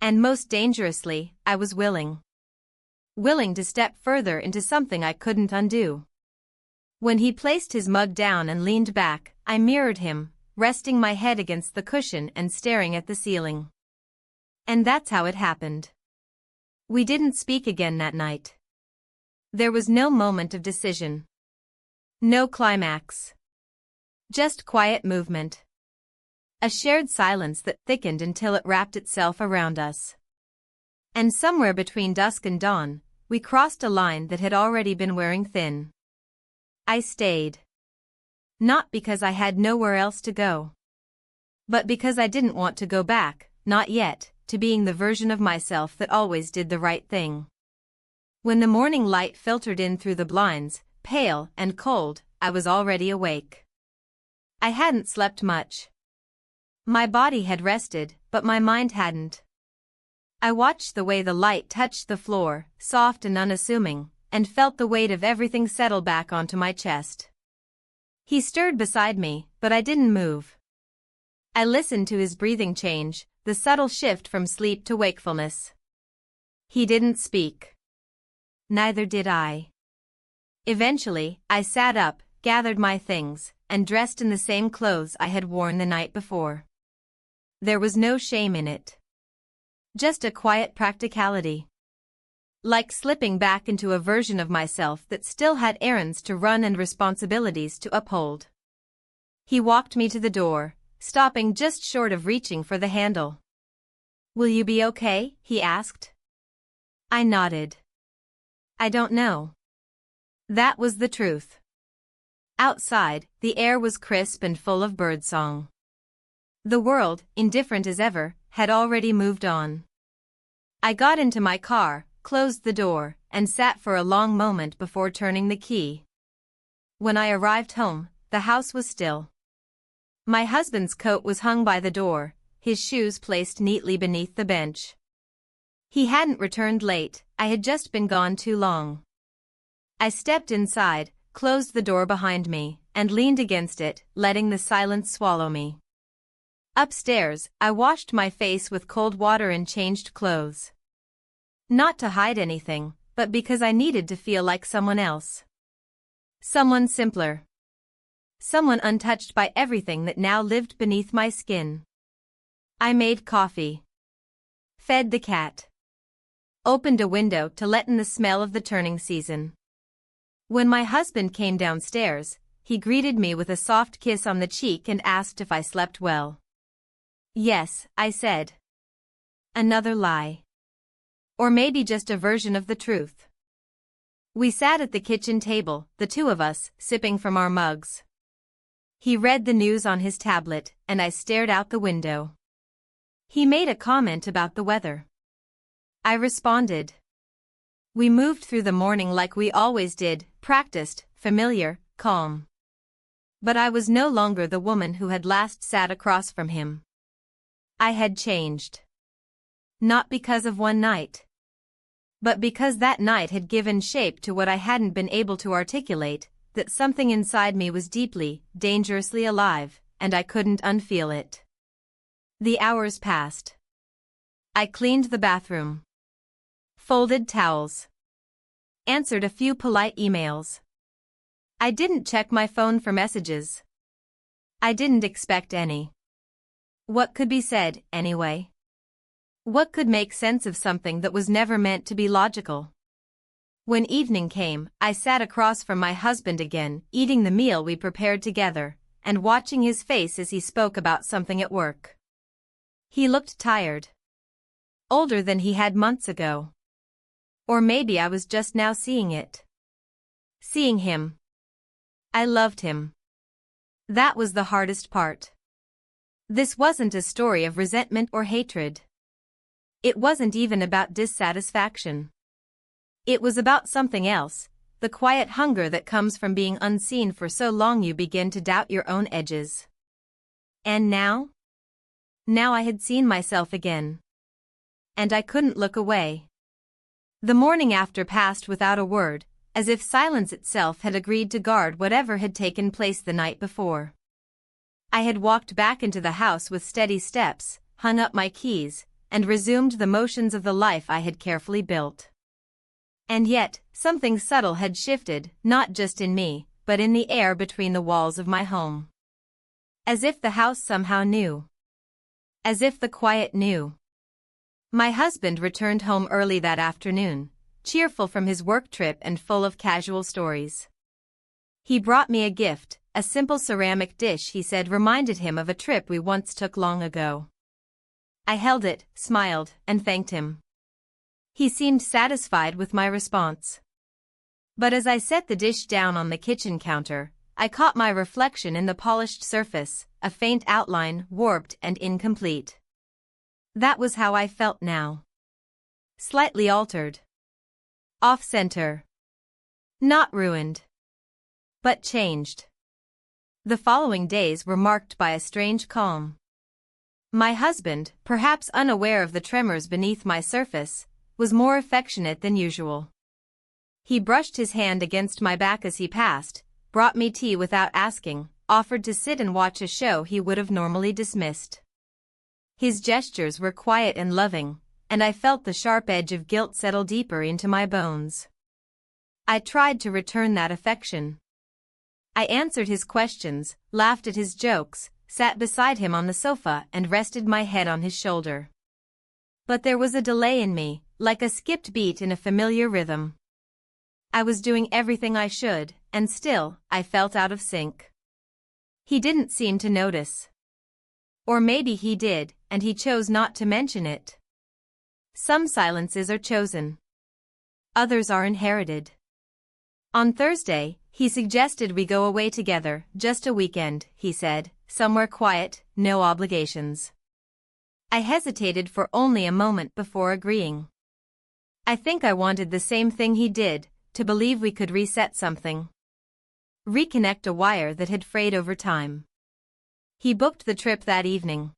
And most dangerously, I was willing. Willing to step further into something I couldn't undo. When he placed his mug down and leaned back, I mirrored him, resting my head against the cushion and staring at the ceiling. And that's how it happened. We didn't speak again that night. There was no moment of decision. No climax. Just quiet movement. A shared silence that thickened until it wrapped itself around us. And somewhere between dusk and dawn, we crossed a line that had already been wearing thin. I stayed. Not because I had nowhere else to go. But because I didn't want to go back, not yet, to being the version of myself that always did the right thing. When the morning light filtered in through the blinds, pale and cold, I was already awake. I hadn't slept much. My body had rested, but my mind hadn't. I watched the way the light touched the floor, soft and unassuming, and felt the weight of everything settle back onto my chest. He stirred beside me, but I didn't move. I listened to his breathing change, the subtle shift from sleep to wakefulness. He didn't speak. Neither did I. Eventually, I sat up, gathered my things, and dressed in the same clothes I had worn the night before. There was no shame in it. Just a quiet practicality. Like slipping back into a version of myself that still had errands to run and responsibilities to uphold. He walked me to the door, stopping just short of reaching for the handle. "Will you be okay?" he asked. I nodded. "I don't know." That was the truth. Outside, the air was crisp and full of birdsong. The world, indifferent as ever, had already moved on. I got into my car, closed the door, and sat for a long moment before turning the key. When I arrived home, the house was still. My husband's coat was hung by the door, his shoes placed neatly beneath the bench. He hadn't returned late, I had just been gone too long. I stepped inside, closed the door behind me, and leaned against it, letting the silence swallow me. Upstairs, I washed my face with cold water and changed clothes. Not to hide anything, but because I needed to feel like someone else. Someone simpler. Someone untouched by everything that now lived beneath my skin. I made coffee. Fed the cat. Opened a window to let in the smell of the turning season. When my husband came downstairs, he greeted me with a soft kiss on the cheek and asked if I slept well. "Yes," I said. Another lie. Or maybe just a version of the truth. We sat at the kitchen table, the two of us, sipping from our mugs. He read the news on his tablet, and I stared out the window. He made a comment about the weather. I responded. We moved through the morning like we always did, practiced, familiar, calm. But I was no longer the woman who had last sat across from him. I had changed. Not because of one night. But because that night had given shape to what I hadn't been able to articulate, that something inside me was deeply, dangerously alive, and I couldn't unfeel it. The hours passed. I cleaned the bathroom. Folded towels. Answered a few polite emails. I didn't check my phone for messages. I didn't expect any. What could be said, anyway? What could make sense of something that was never meant to be logical? When evening came, I sat across from my husband again, eating the meal we prepared together, and watching his face as he spoke about something at work. He looked tired. Older than he had months ago. Or maybe I was just now seeing it. Seeing him. I loved him. That was the hardest part. This wasn't a story of resentment or hatred. It wasn't even about dissatisfaction. It was about something else, the quiet hunger that comes from being unseen for so long you begin to doubt your own edges. And now? Now I had seen myself again. And I couldn't look away. The morning after passed without a word, as if silence itself had agreed to guard whatever had taken place the night before. I had walked back into the house with steady steps, hung up my keys, and resumed the motions of the life I had carefully built. And yet, something subtle had shifted, not just in me, but in the air between the walls of my home. As if the house somehow knew. As if the quiet knew. My husband returned home early that afternoon, cheerful from his work trip and full of casual stories. He brought me a gift, a simple ceramic dish he said reminded him of a trip we once took long ago. I held it, smiled, and thanked him. He seemed satisfied with my response. But as I set the dish down on the kitchen counter, I caught my reflection in the polished surface, a faint outline, warped and incomplete. That was how I felt now. Slightly altered. Off-center. Not ruined. But changed. The following days were marked by a strange calm. My husband, perhaps unaware of the tremors beneath my surface, was more affectionate than usual. He brushed his hand against my back as he passed, brought me tea without asking, offered to sit and watch a show he would have normally dismissed. His gestures were quiet and loving, and I felt the sharp edge of guilt settle deeper into my bones. I tried to return that affection. I answered his questions, laughed at his jokes, sat beside him on the sofa and rested my head on his shoulder. But there was a delay in me, like a skipped beat in a familiar rhythm. I was doing everything I should, and still, I felt out of sync. He didn't seem to notice. Or maybe he did, and he chose not to mention it. Some silences are chosen. Others are inherited. On Thursday, he suggested we go away together, just a weekend, he said, somewhere quiet, no obligations. I hesitated for only a moment before agreeing. I think I wanted the same thing he did, to believe we could reset something. Reconnect a wire that had frayed over time. He booked the trip that evening.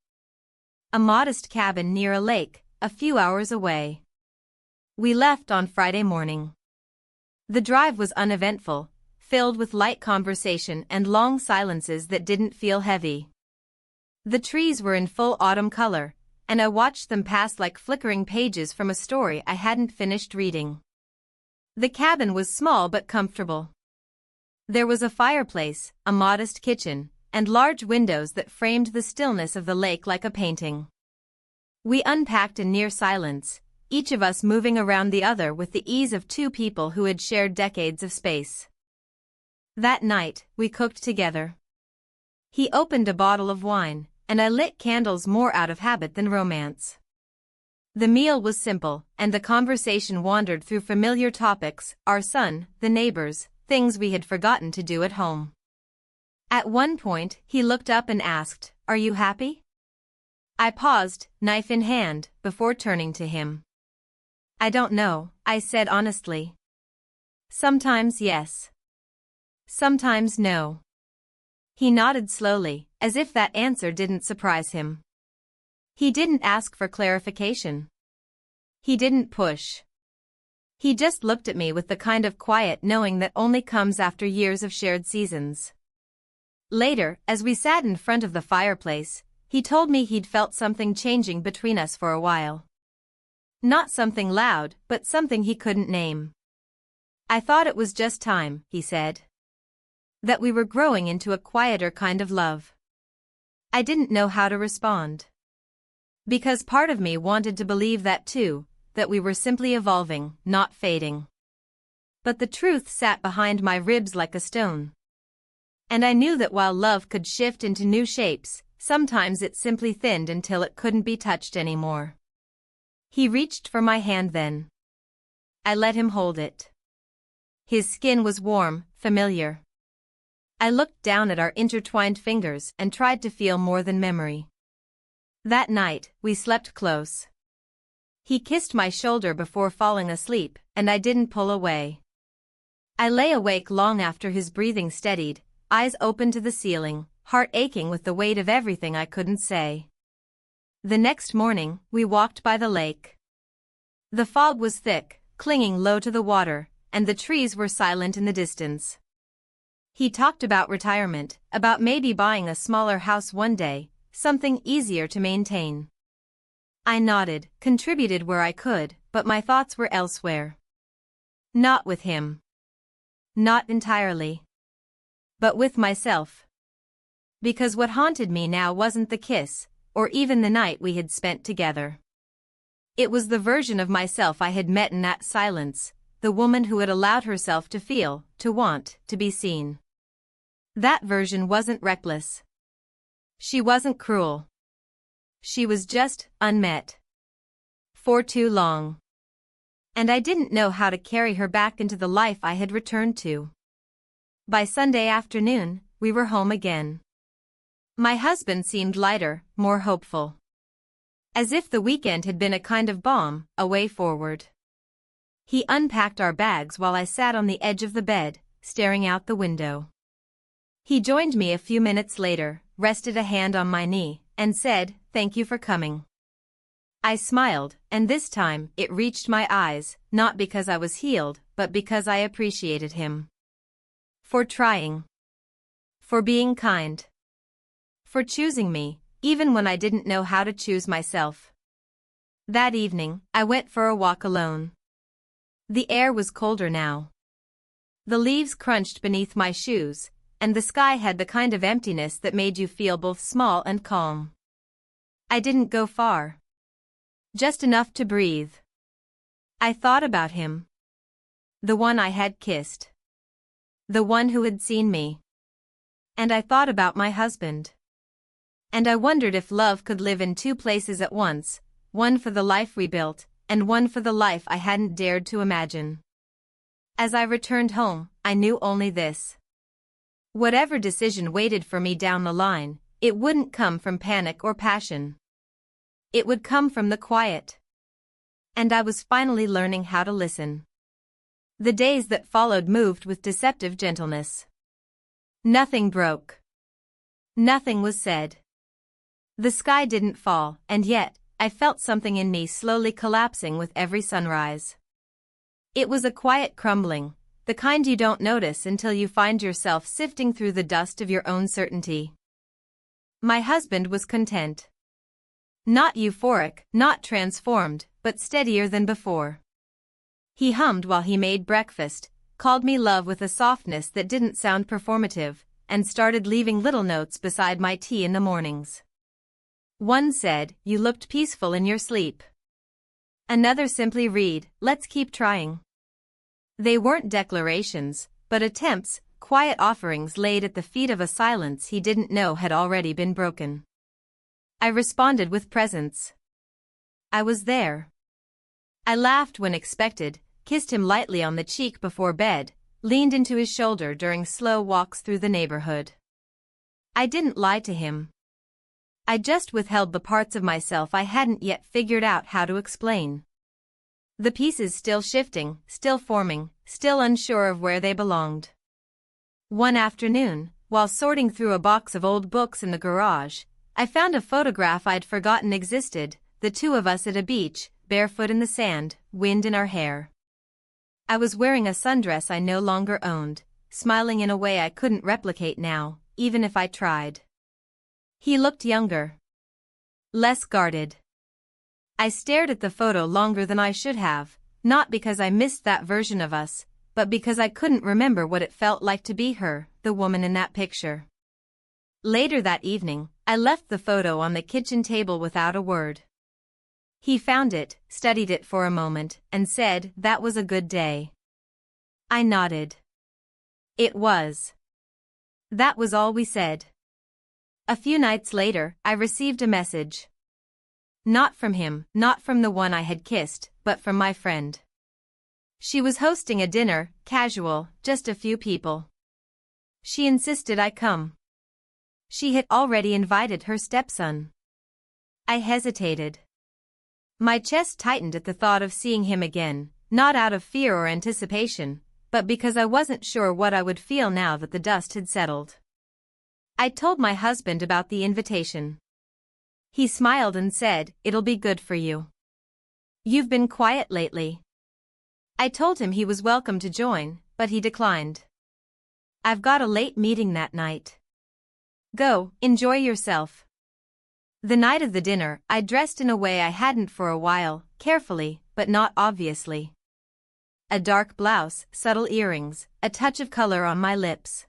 A modest cabin near a lake, a few hours away. We left on Friday morning. The drive was uneventful, filled with light conversation and long silences that didn't feel heavy. The trees were in full autumn color, and I watched them pass like flickering pages from a story I hadn't finished reading. The cabin was small but comfortable. There was a fireplace, a modest kitchen, and large windows that framed the stillness of the lake like a painting. We unpacked in near silence, each of us moving around the other with the ease of two people who had shared decades of space. That night, we cooked together. He opened a bottle of wine, and I lit candles more out of habit than romance. The meal was simple, and the conversation wandered through familiar topics, our son, the neighbors, things we had forgotten to do at home. At one point, he looked up and asked, "Are you happy?" I paused, knife in hand, before turning to him. "I don't know," I said honestly. "Sometimes yes. Sometimes no." He nodded slowly, as if that answer didn't surprise him. He didn't ask for clarification. He didn't push. He just looked at me with the kind of quiet knowing that only comes after years of shared seasons. Later, as we sat in front of the fireplace, he told me he'd felt something changing between us for a while. Not something loud, but something he couldn't name. "I thought it was just time," he said. That we were growing into a quieter kind of love. I didn't know how to respond. Because part of me wanted to believe that too, that we were simply evolving, not fading. But the truth sat behind my ribs like a stone. And I knew that while love could shift into new shapes, sometimes it simply thinned until it couldn't be touched anymore. He reached for my hand then. I let him hold it. His skin was warm, familiar. I looked down at our intertwined fingers and tried to feel more than memory. That night, we slept close. He kissed my shoulder before falling asleep, and I didn't pull away. I lay awake long after his breathing steadied, eyes open to the ceiling, heart aching with the weight of everything I couldn't say. The next morning, we walked by the lake. The fog was thick, clinging low to the water, and the trees were silent in the distance. He talked about retirement, about maybe buying a smaller house one day, something easier to maintain. I nodded, contributed where I could, but my thoughts were elsewhere. Not with him. Not entirely. But with myself. Because what haunted me now wasn't the kiss, or even the night we had spent together. It was the version of myself I had met in that silence, the woman who had allowed herself to feel, to want, to be seen. That version wasn't reckless. She wasn't cruel. She was just unmet. For too long. And I didn't know how to carry her back into the life I had returned to. By Sunday afternoon, we were home again. My husband seemed lighter, more hopeful. As if the weekend had been a kind of balm, a way forward. He unpacked our bags while I sat on the edge of the bed, staring out the window. He joined me a few minutes later, rested a hand on my knee, and said, "Thank you for coming." I smiled, and this time it reached my eyes, not because I was healed, but because I appreciated him. For trying. For being kind. For choosing me, even when I didn't know how to choose myself. That evening, I went for a walk alone. The air was colder now. The leaves crunched beneath my shoes, and the sky had the kind of emptiness that made you feel both small and calm. I didn't go far. Just enough to breathe. I thought about him. The one I had kissed. The one who had seen me. And I thought about my husband. And I wondered if love could live in two places at once, one for the life we built, and one for the life I hadn't dared to imagine. As I returned home, I knew only this. Whatever decision waited for me down the line, it wouldn't come from panic or passion. It would come from the quiet. And I was finally learning how to listen. The days that followed moved with deceptive gentleness. Nothing broke. Nothing was said. The sky didn't fall, and yet, I felt something in me slowly collapsing with every sunrise. It was a quiet crumbling, the kind you don't notice until you find yourself sifting through the dust of your own certainty. My husband was content. Not euphoric, not transformed, but steadier than before. He hummed while he made breakfast, called me love with a softness that didn't sound performative, and started leaving little notes beside my tea in the mornings. One said, "You looked peaceful in your sleep." Another simply read, "Let's keep trying." They weren't declarations, but attempts, quiet offerings laid at the feet of a silence he didn't know had already been broken. I responded with presence. I was there. I laughed when expected, kissed him lightly on the cheek before bed, leaned into his shoulder during slow walks through the neighborhood. I didn't lie to him. I just withheld the parts of myself I hadn't yet figured out how to explain. The pieces still shifting, still forming, still unsure of where they belonged. One afternoon, while sorting through a box of old books in the garage, I found a photograph I'd forgotten existed, the two of us at a beach, barefoot in the sand, wind in our hair. I was wearing a sundress I no longer owned, smiling in a way I couldn't replicate now, even if I tried. He looked younger. Less guarded. I stared at the photo longer than I should have, not because I missed that version of us, but because I couldn't remember what it felt like to be her, the woman in that picture. Later that evening, I left the photo on the kitchen table without a word. He found it, studied it for a moment, and said, "That was a good day." I nodded. It was. That was all we said. A few nights later, I received a message. Not from him, not from the one I had kissed, but from my friend. She was hosting a dinner, casual, just a few people. She insisted I come. She had already invited her stepson. I hesitated. My chest tightened at the thought of seeing him again, not out of fear or anticipation, but because I wasn't sure what I would feel now that the dust had settled. I told my husband about the invitation. He smiled and said, "It'll be good for you. You've been quiet lately." I told him he was welcome to join, but he declined. I've got a late meeting that night. Go, enjoy yourself. The night of the dinner, I dressed in a way I hadn't for a while, carefully, but not obviously. A dark blouse, subtle earrings, a touch of color on my lips.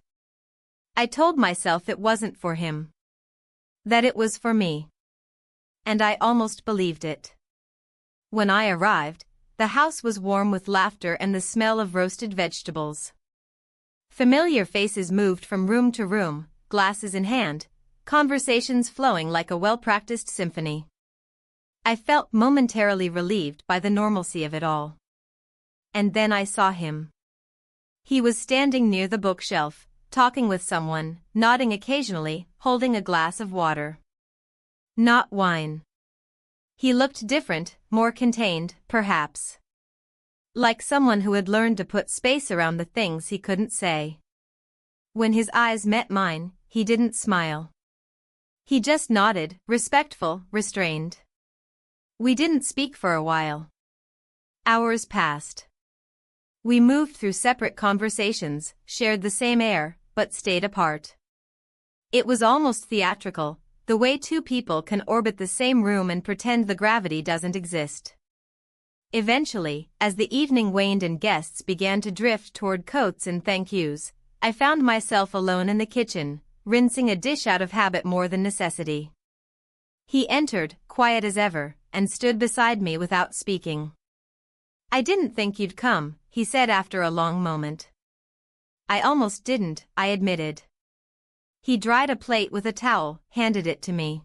I told myself it wasn't for him. That it was for me. And I almost believed it. When I arrived, the house was warm with laughter and the smell of roasted vegetables. Familiar faces moved from room to room, glasses in hand, conversations flowing like a well-practiced symphony. I felt momentarily relieved by the normalcy of it all. And then I saw him. He was standing near the bookshelf, talking with someone, nodding occasionally, holding a glass of water. Not wine. He looked different, more contained, perhaps. Like someone who had learned to put space around the things he couldn't say. When his eyes met mine, he didn't smile. He just nodded, respectful, restrained. We didn't speak for a while. Hours passed. We moved through separate conversations, shared the same air, but stayed apart. It was almost theatrical, the way two people can orbit the same room and pretend the gravity doesn't exist. Eventually, as the evening waned and guests began to drift toward coats and thank yous, I found myself alone in the kitchen, rinsing a dish out of habit more than necessity. He entered, quiet as ever, and stood beside me without speaking. I didn't think you'd come, he said after a long moment. I almost didn't, I admitted. He dried a plate with a towel, handed it to me.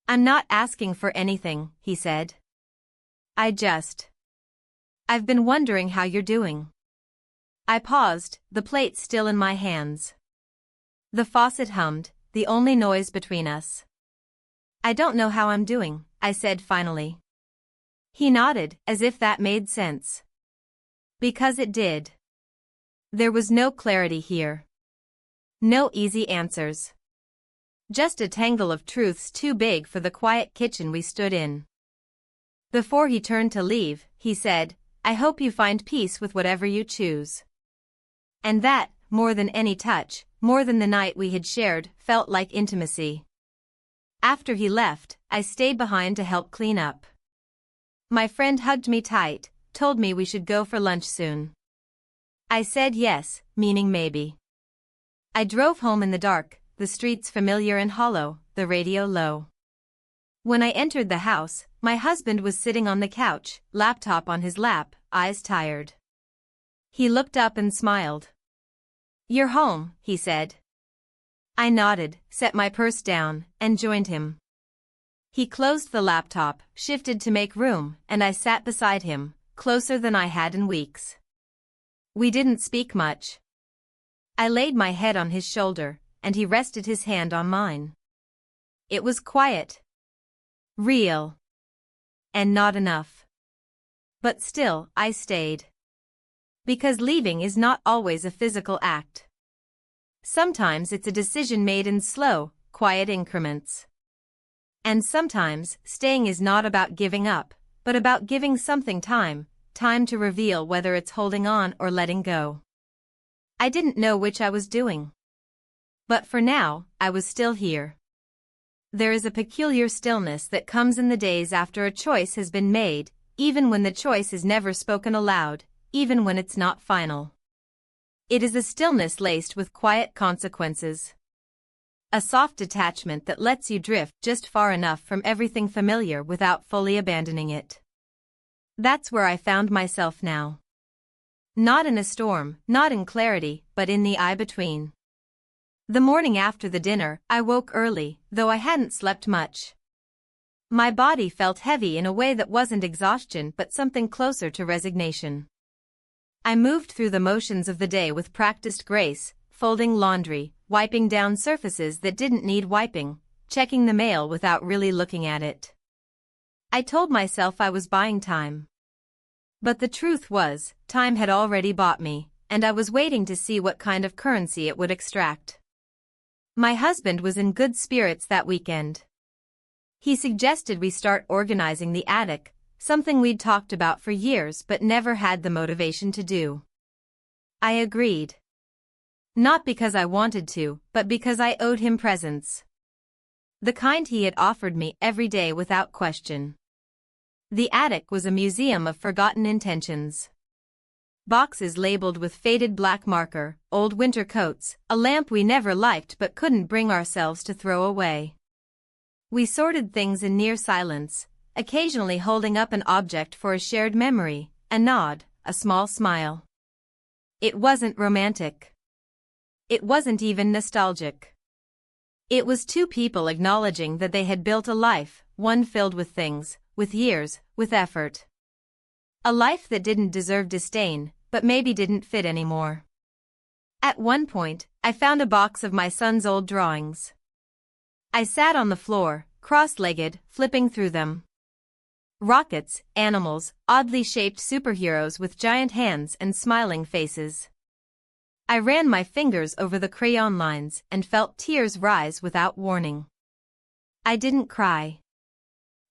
I'm not asking for anything, he said. I've been wondering how you're doing. I paused, the plate still in my hands. The faucet hummed, the only noise between us. I don't know how I'm doing, I said finally. He nodded, as if that made sense. Because it did. There was no clarity here. No easy answers. Just a tangle of truths too big for the quiet kitchen we stood in. Before he turned to leave, he said, I hope you find peace with whatever you choose. And that, more than any touch, more than the night we had shared, felt like intimacy. After he left, I stayed behind to help clean up. My friend hugged me tight, told me we should go for lunch soon. I said yes, meaning maybe. I drove home in the dark, the streets familiar and hollow, the radio low. When I entered the house, my husband was sitting on the couch, laptop on his lap, eyes tired. He looked up and smiled. You're home, he said. I nodded, set my purse down, and joined him. He closed the laptop, shifted to make room, and I sat beside him, closer than I had in weeks. We didn't speak much. I laid my head on his shoulder, and he rested his hand on mine. It was quiet. Real. And not enough. But still, I stayed. Because leaving is not always a physical act. Sometimes it's a decision made in slow, quiet increments. And sometimes, staying is not about giving up, but about giving something time to reveal whether it's holding on or letting go. I didn't know which I was doing. But for now, I was still here. There is a peculiar stillness that comes in the days after a choice has been made, even when the choice is never spoken aloud, even when it's not final. It is a stillness laced with quiet consequences. A soft detachment that lets you drift just far enough from everything familiar without fully abandoning it. That's where I found myself now. Not in a storm, not in clarity, but in the I-between. The morning after the dinner, I woke early, though I hadn't slept much. My body felt heavy in a way that wasn't exhaustion but something closer to resignation. I moved through the motions of the day with practiced grace, folding laundry, wiping down surfaces that didn't need wiping, checking the mail without really looking at it. I told myself I was buying time. But the truth was, time had already bought me, and I was waiting to see what kind of currency it would extract. My husband was in good spirits that weekend. He suggested we start organizing the attic, something we'd talked about for years but never had the motivation to do. I agreed. Not because I wanted to, but because I owed him presents. The kind he had offered me every day without question. The attic was a museum of forgotten intentions. Boxes labeled with faded black marker, old winter coats, a lamp we never liked but couldn't bring ourselves to throw away. We sorted things in near silence, occasionally holding up an object for a shared memory, a nod, a small smile. It wasn't romantic. It wasn't even nostalgic. It was two people acknowledging that they had built a life, one filled with things, with years, with effort. A life that didn't deserve disdain, but maybe didn't fit anymore. At one point, I found a box of my son's old drawings. I sat on the floor, cross-legged, flipping through them. Rockets, animals, oddly shaped superheroes with giant hands and smiling faces. I ran my fingers over the crayon lines and felt tears rise without warning. I didn't cry.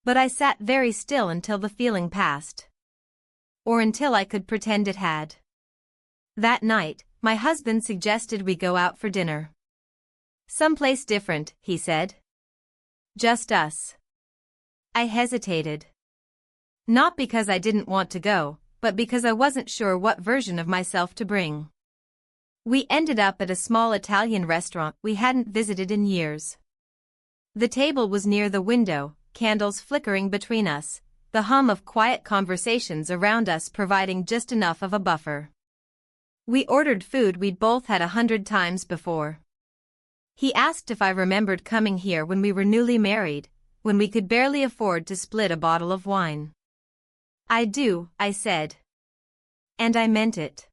But I sat very still until the feeling passed. Or until I could pretend it had. That night, my husband suggested we go out for dinner. Someplace different, he said. Just us. I hesitated. Not because I didn't want to go, but because I wasn't sure what version of myself to bring. We ended up at a small Italian restaurant we hadn't visited in years. The table was near the window, candles flickering between us, the hum of quiet conversations around us providing just enough of a buffer. We ordered food we'd both had 100 times before. He asked if I remembered coming here when we were newly married, when we could barely afford to split a bottle of wine. I do, I said. And I meant it.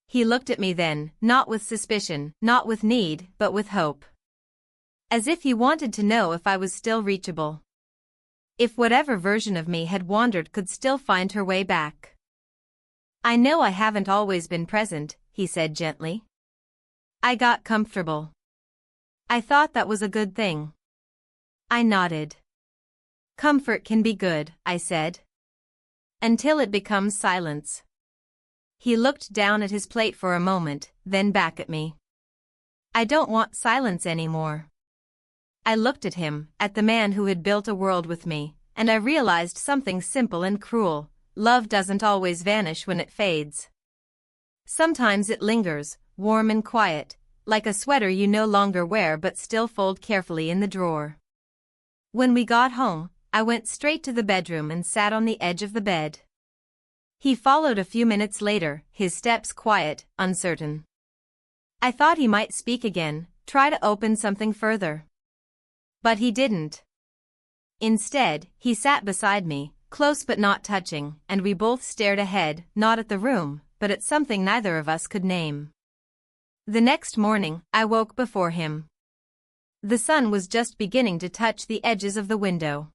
He looked at me then, not with suspicion, not with need, but with hope. As if he wanted to know if I was still reachable. If whatever version of me had wandered could still find her way back. I know I haven't always been present, he said gently. I got comfortable. I thought that was a good thing. I nodded. Comfort can be good, I said. Until it becomes silence. He looked down at his plate for a moment, then back at me. I don't want silence anymore. I looked at him, at the man who had built a world with me, and I realized something simple and cruel. Love doesn't always vanish when it fades. Sometimes it lingers, warm and quiet, like a sweater you no longer wear but still fold carefully in the drawer. When we got home, I went straight to the bedroom and sat on the edge of the bed. He followed a few minutes later, his steps quiet, uncertain. I thought he might speak again, try to open something further. But he didn't. Instead, he sat beside me, close but not touching, and we both stared ahead, not at the room, but at something neither of us could name. The next morning, I woke before him. The sun was just beginning to touch the edges of the window.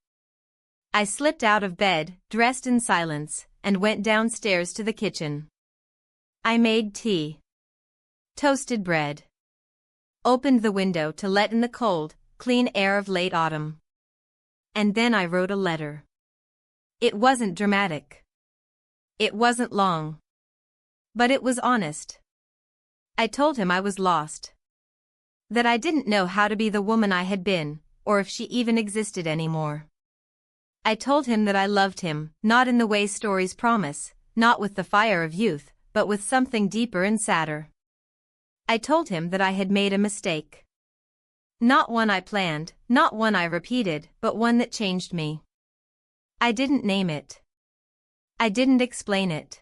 I slipped out of bed, dressed in silence, and went downstairs to the kitchen. I made tea. Toasted bread. Opened the window to let in the cold, clean air of late autumn. And then I wrote a letter. It wasn't dramatic. It wasn't long. But it was honest. I told him I was lost. That I didn't know how to be the woman I had been, or if she even existed anymore. I told him that I loved him, not in the way stories promise, not with the fire of youth, but with something deeper and sadder. I told him that I had made a mistake. Not one I planned, not one I repeated, but one that changed me. I didn't name it. I didn't explain it.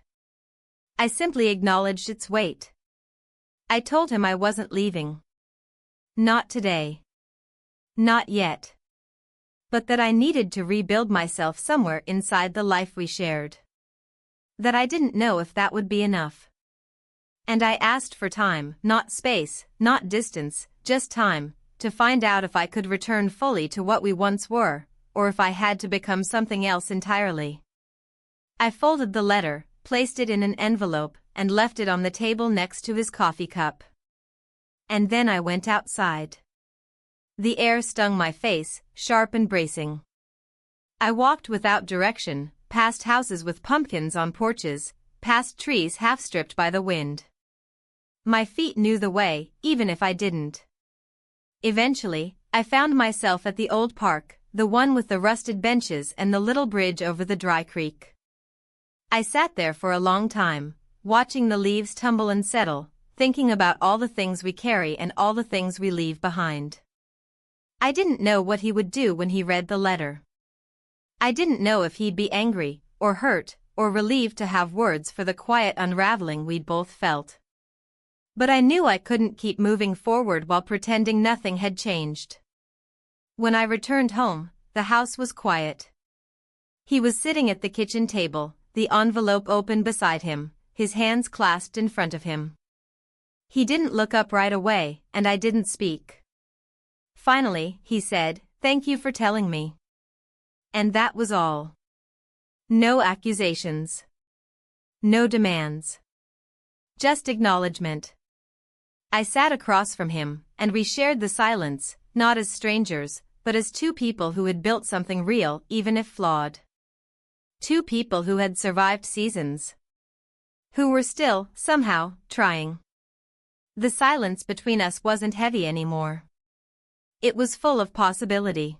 I simply acknowledged its weight. I told him I wasn't leaving. Not today. Not yet. But that I needed to rebuild myself somewhere inside the life we shared. That I didn't know if that would be enough. And I asked for time, not space, not distance, just time, to find out if I could return fully to what we once were, or if I had to become something else entirely. I folded the letter, placed it in an envelope, and left it on the table next to his coffee cup. And then I went outside. The air stung my face, sharp and bracing. I walked without direction, past houses with pumpkins on porches, past trees half-stripped by the wind. My feet knew the way, even if I didn't. Eventually, I found myself at the old park, the one with the rusted benches and the little bridge over the dry creek. I sat there for a long time, watching the leaves tumble and settle, thinking about all the things we carry and all the things we leave behind. I didn't know what he would do when he read the letter. I didn't know if he'd be angry, or hurt, or relieved to have words for the quiet unraveling we'd both felt. But I knew I couldn't keep moving forward while pretending nothing had changed. When I returned home, the house was quiet. He was sitting at the kitchen table, the envelope open beside him, his hands clasped in front of him. He didn't look up right away, and I didn't speak. Finally, he said, "Thank you for telling me." And that was all. No accusations. No demands. Just acknowledgement. I sat across from him, and we shared the silence, not as strangers, but as two people who had built something real, even if flawed. Two people who had survived seasons. Who were still, somehow, trying. The silence between us wasn't heavy anymore. It was full of possibility.